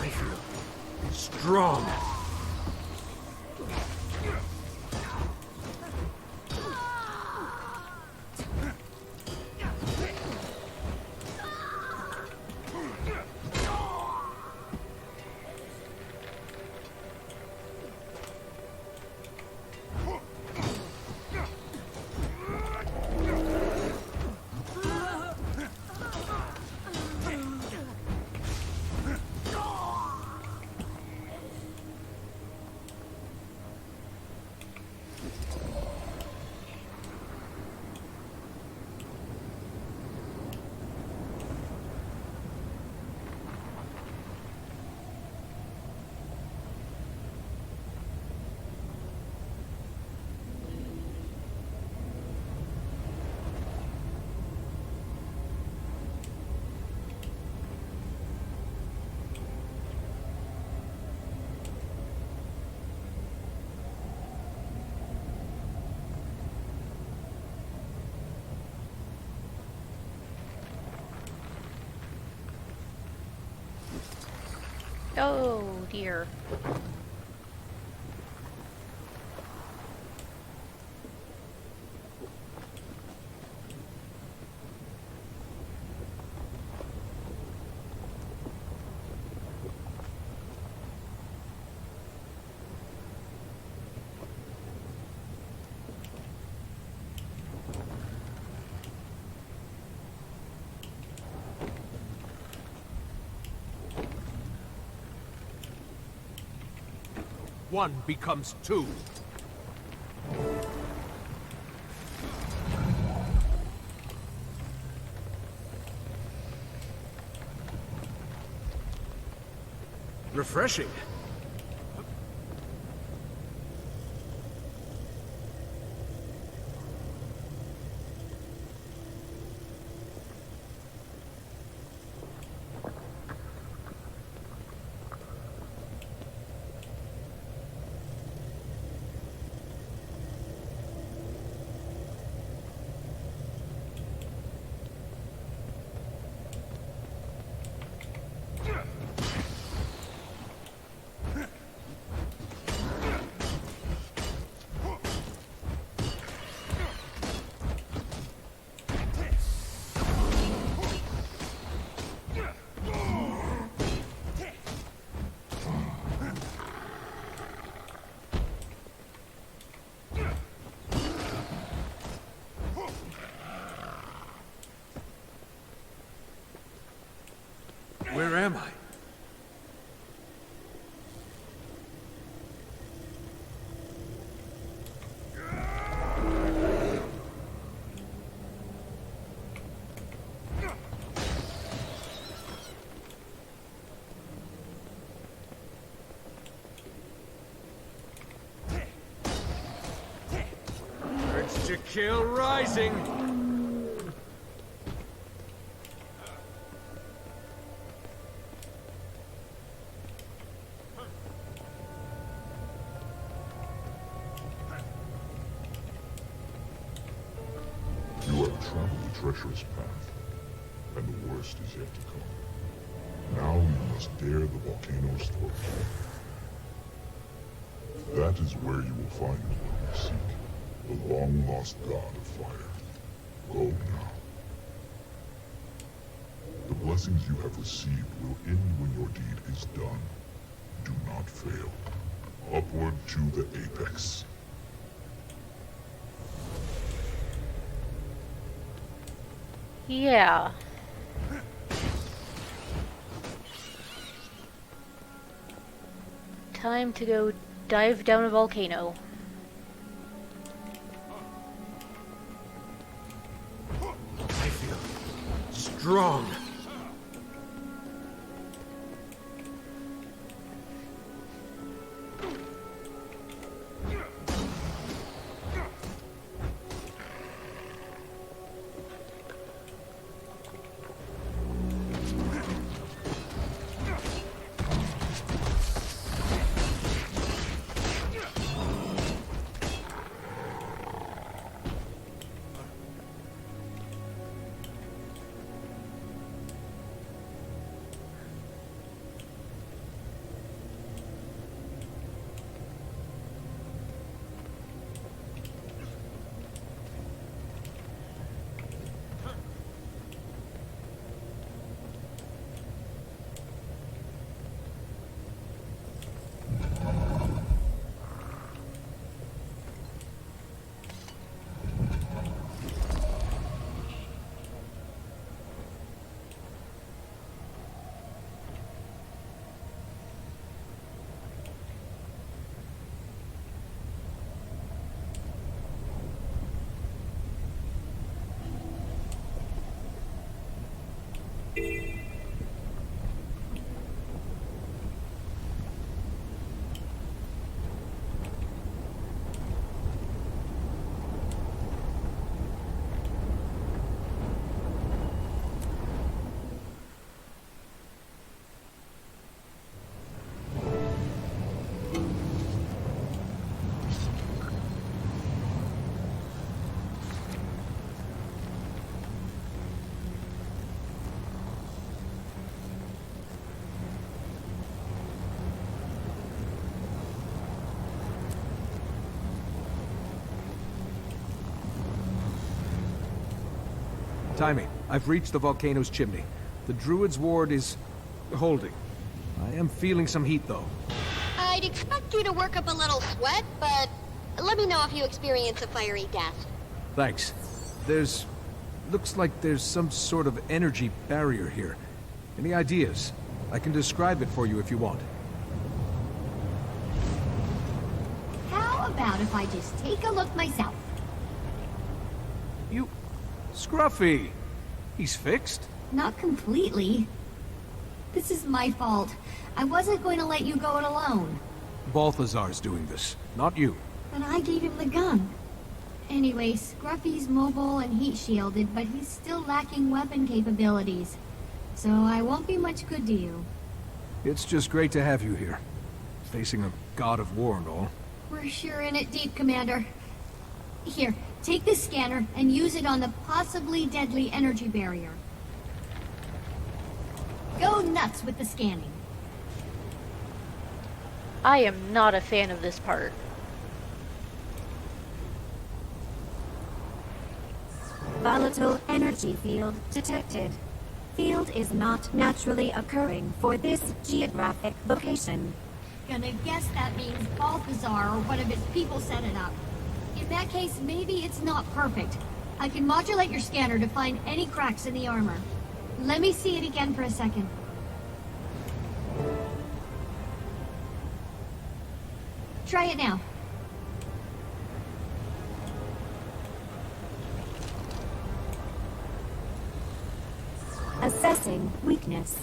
I feel strong. Oh dear. One becomes two. Refreshing. Where am I? Urge to kill rising. You have traveled a treacherous path, and the worst is yet to come. Now you must dare the volcano's throat. That is where you will find what you seek, the long-lost god of fire. Go now. The blessings you have received will end when your deed is done. Do not fail. Upward to the apex. Yeah. Time to go dive down a volcano. I feel strong. Taimi, I've reached the Volcano's chimney. The Druid's ward is holding. I am feeling some heat, though. I'd expect you to work up a little sweat, but let me know if you experience a fiery death. Thanks. Looks like there's some sort of energy barrier here. Any ideas? I can describe it for you if you want. How about if I just take a look myself? You... Scruffy! He's fixed? Not completely. This is my fault. I wasn't going to let you go it alone. Balthazar's doing this, not you. But I gave him the gun. Anyway, Scruffy's mobile and heat shielded, but he's still lacking weapon capabilities. So I won't be much good to you. It's just great to have you here. Facing a god of war and all. We're sure in it deep, Commander. Here, take this scanner and use it on the possibly deadly energy barrier. Go nuts with the scanning. I am not a fan of this part. Volatile energy field detected. Field is not naturally occurring for this geographic location. Gonna guess that means Balthazar or one of his people set it up. In that case, maybe it's not perfect. I can modulate your scanner to find any cracks in the armor. Let me see it again for a second. Try it now. Assessing weakness.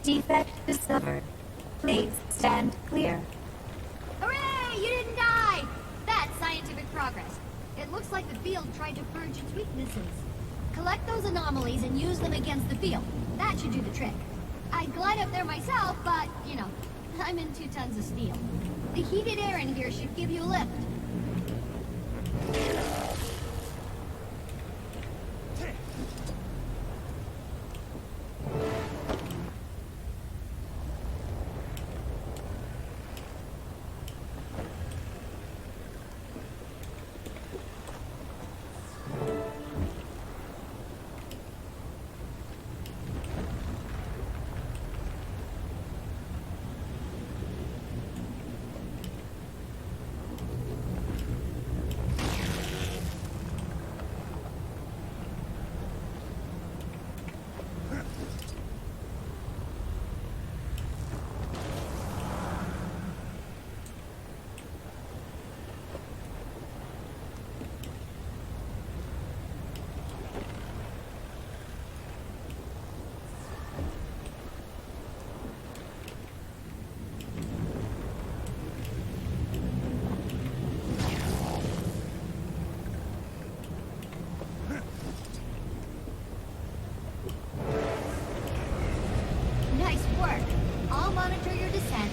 Defect discovered. Please stand clear. Hooray! You didn't die! That's scientific progress. It looks like the field tried to purge its weaknesses. Collect those anomalies and use them against the field. That should do the trick. I'd glide up there myself, but, you know, I'm in 2 tons of steel. The heated air in here should give you a lift.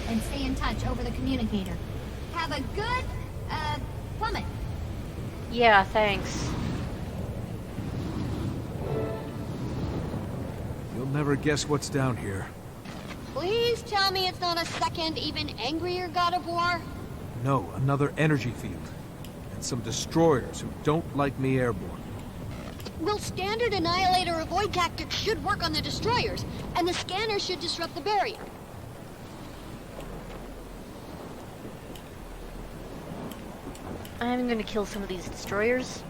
And stay in touch over the communicator. Have a good, plummet. Yeah, thanks. You'll never guess what's down here. Please tell me it's not a second, even angrier god of war? No, another energy field. And some destroyers who don't like me airborne. Well, standard annihilator avoid tactics should work on the destroyers, and the scanner should disrupt the barrier. I'm gonna kill some of these destroyers.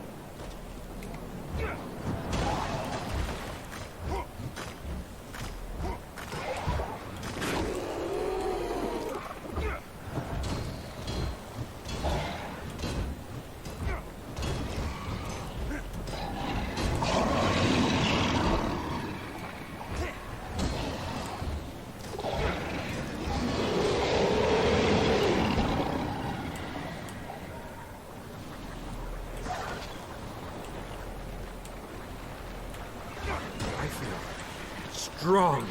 Strong.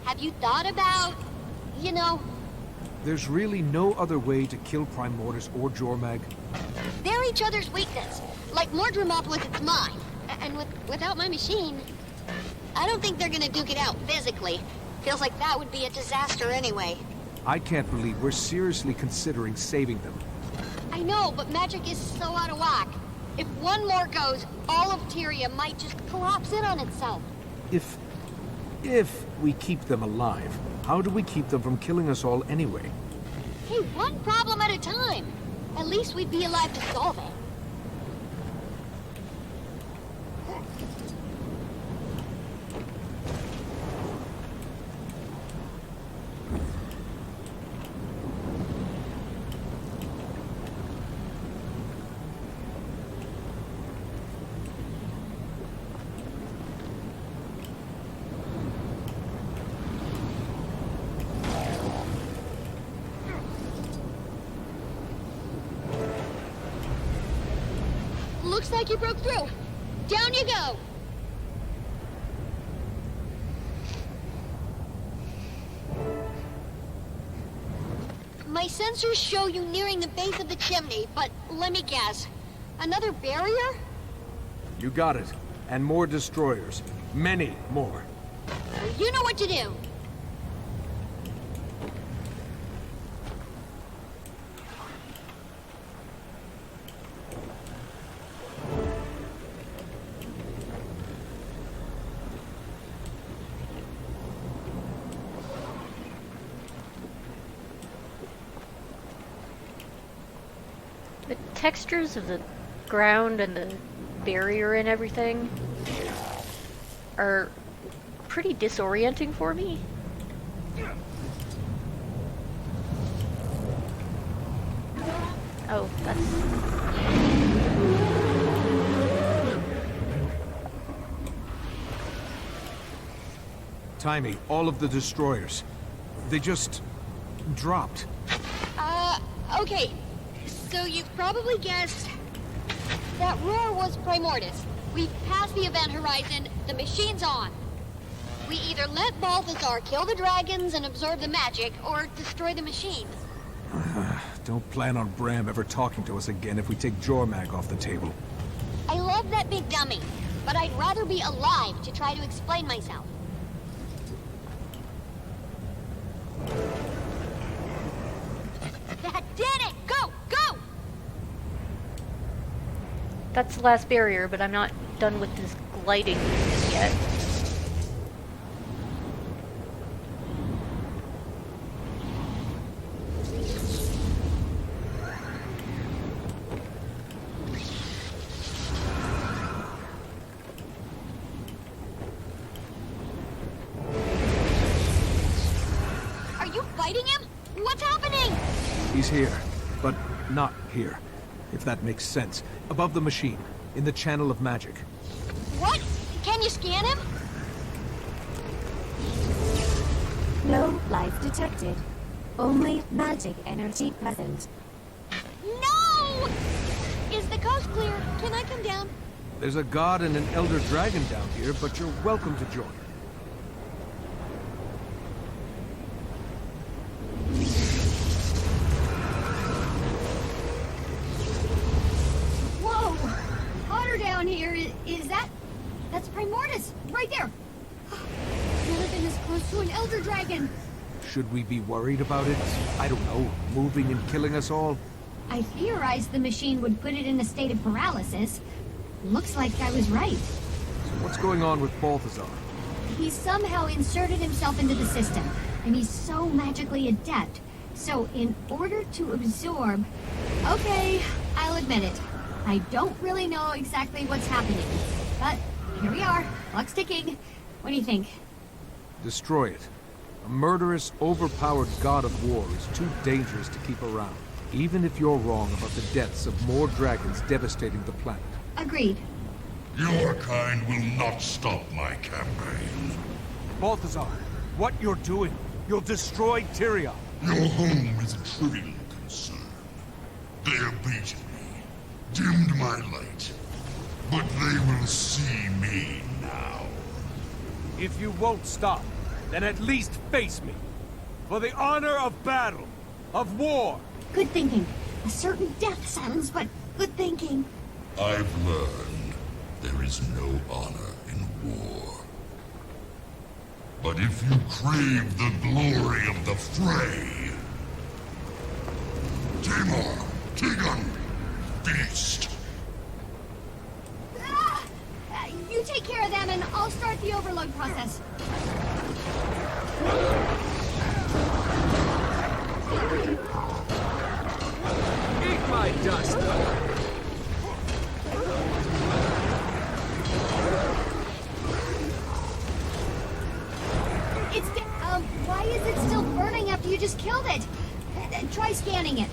Have you thought about, you know... There's really no other way to kill Primordius or Jormag. They're each other's weakness. Like Mordremoth was its mine. And without my machine, I don't think they're gonna duke it out physically. Feels like that would be a disaster anyway. I can't believe we're seriously considering saving them. I know, but magic is so out of whack. If one more goes, all of Tyria might just collapse in on itself. If we keep them alive, how do we keep them from killing us all anyway? Hey, one problem at a time. At least we'd be alive to solve it. Looks like you broke through. Down you go. My sensors show you nearing the base of the chimney, but let me guess. Another barrier? You got it. And more destroyers. Many more. You know what to do. The textures of the ground and the barrier and everything are pretty disorienting for me. Oh, that's... Taimi, all of the destroyers. They just... dropped. Okay. So you've probably guessed that roar was Primordius. We've passed the event horizon, the machine's on. We either let Balthazar kill the dragons and absorb the magic, or destroy the machine. Don't plan on Bram ever talking to us again if we take Jormag off the table. I love that big dummy, but I'd rather be alive to try to explain myself. That did it! Go! Go! That's the last barrier, but I'm not done with this gliding business yet. Are you fighting him? What's happening? He's here, but not here, if that makes sense. Above the machine, in the channel of magic. What? Can you scan him? No life detected. Only magic energy present. No! Is the coast clear? Can I come down? There's a god and an elder dragon down here, but you're welcome to join. Whoa! Hotter down here. Is that... That's Primordius, right there. Never been this close to an elder dragon. Should we be worried about it? I don't know, moving and killing us all? I theorized the machine would put it in a state of paralysis. Looks like I was right. So what's going on with Balthazar? He's somehow inserted himself into the system, and he's so magically adept. So in order to absorb... Okay, I'll admit it. I don't really know exactly what's happening. But here we are, clock's ticking. What do you think? Destroy it. A murderous, overpowered god of war is too dangerous to keep around. Even if you're wrong about the deaths of more dragons devastating the planet. Agreed. Your kind will not stop my campaign. Balthazar, what you're doing, you'll destroy Tyria. Your home is a trivial concern. They have beaten me, dimmed my light, but they will see me now. If you won't stop, then at least face me. For the honor of battle, of war. Good thinking. A certain death sounds, but good thinking. I've learned there is no honor in war. But if you crave the glory of the fray, Taimur, Tegan, Beast. You take care of them and I'll start the overload process. Eat my dust! Why is it still burning after you just killed it? Try scanning it.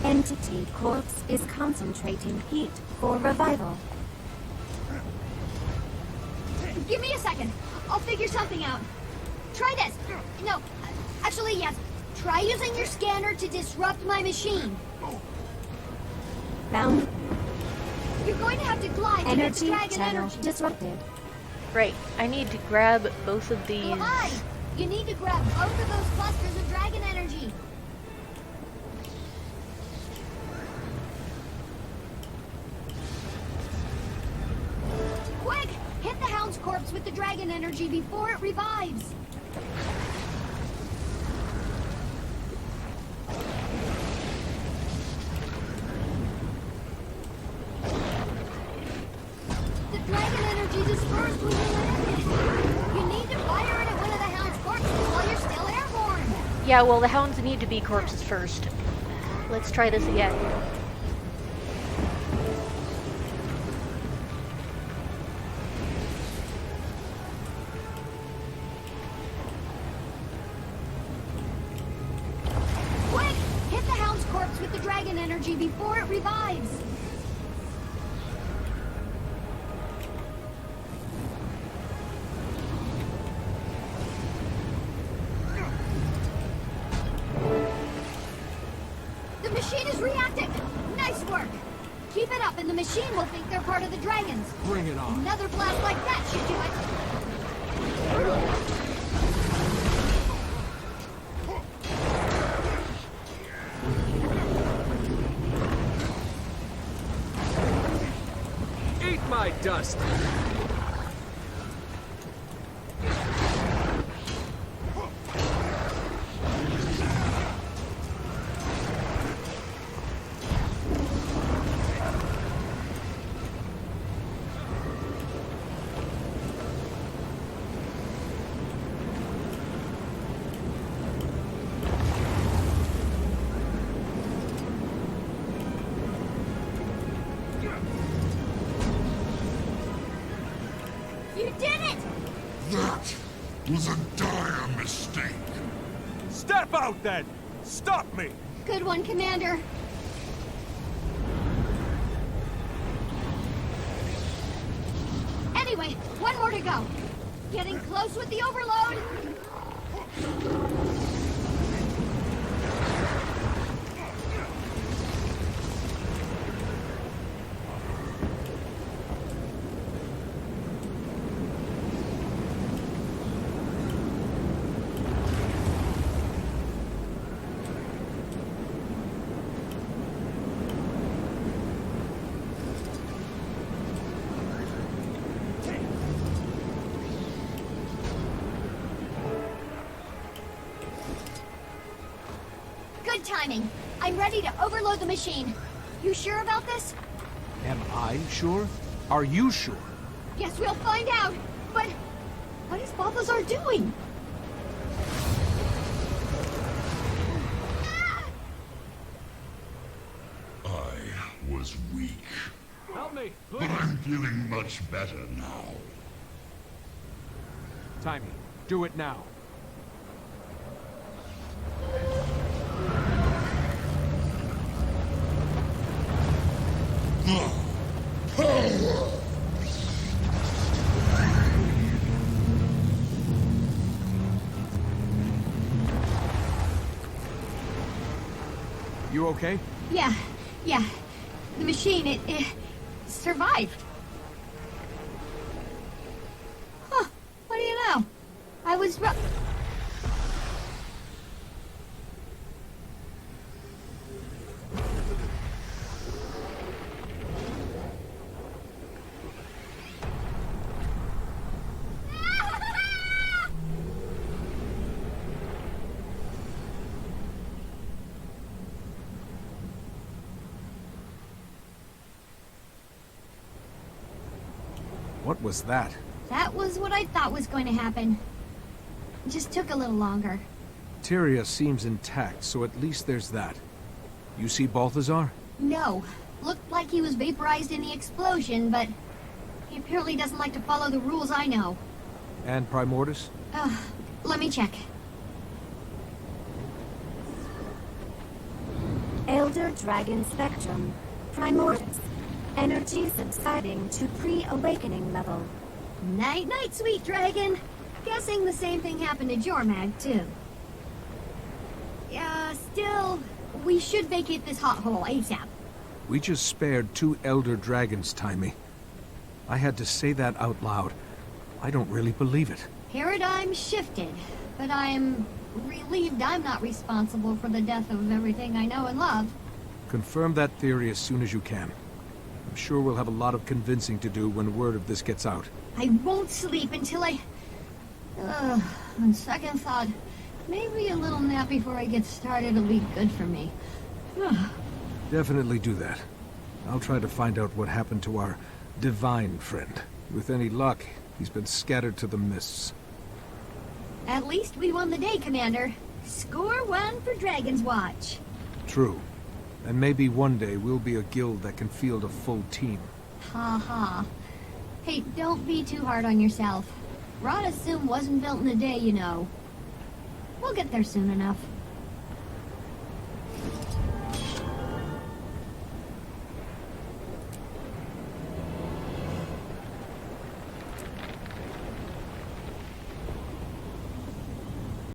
Entity corpse is concentrating heat for revival. Give me a second. I'll figure something out. Try this. No, actually, yes. Try using your scanner to disrupt my machine. Found. You're going to have to glide to get the Energy dragon channel energy. disrupted. Right, I need to grab both of these. Glide! You need to grab both of those clusters of dragon energy. Quick! Hit the hound's corpse with the dragon energy before it revives. The dragon energy dispersed when you landed. You need to fire it at one of the hound's corpses while you're still airborne. Yeah, well, the hounds need to be corpses first. Let's try this again. Quick! Hit the hound's corpse with the dragon energy before it revives. The machine is reacting. Nice work. Keep it up and the machine will think they're part of the dragons. Bring it on. Another blast like that should do it. Eat my dust! You did it! That was a dire mistake. Step out then! Stop me! Good one, Commander. Anyway, one more to go. Getting close with the overload. Good timing. I'm ready to overload the machine. You sure about this? Am I sure? Are you sure? Guess we'll find out. But what is Balthazar doing? I was weak, Help me! but I'm feeling much better now. Taimi, do it now. Power! You okay? Yeah. The machine, it survived. Huh. What do you know? I was What was that? That was what I thought was going to happen. It just took a little longer. Tyria seems intact, so at least there's that. You see Balthazar? No. Looked like he was vaporized in the explosion, but he apparently doesn't like to follow the rules I know. And Primordus? Let me check. Elder Dragon Spectrum. Primordus. Energy subsiding to pre-awakening level. Night-night, sweet dragon. Guessing the same thing happened to Jormag, too. Still, we should vacate this hot hole ASAP. We just spared 2 Elder Dragons, Taimi. I had to say that out loud. I don't really believe it. Paradigm shifted, but I'm relieved I'm not responsible for the death of everything I know and love. Confirm that theory as soon as you can. I'm sure we'll have a lot of convincing to do when word of this gets out. I won't sleep until on second thought, maybe a little nap before I get started will be good for me. Definitely do that. I'll try to find out what happened to our divine friend. With any luck, he's been scattered to the mists. At least we won the day, Commander. Score 1 for Dragon's Watch. True. And maybe one day we'll be a guild that can field a full team. Ha ha. Hey, don't be too hard on yourself. Rod Assume wasn't built in a day, you know. We'll get there soon enough.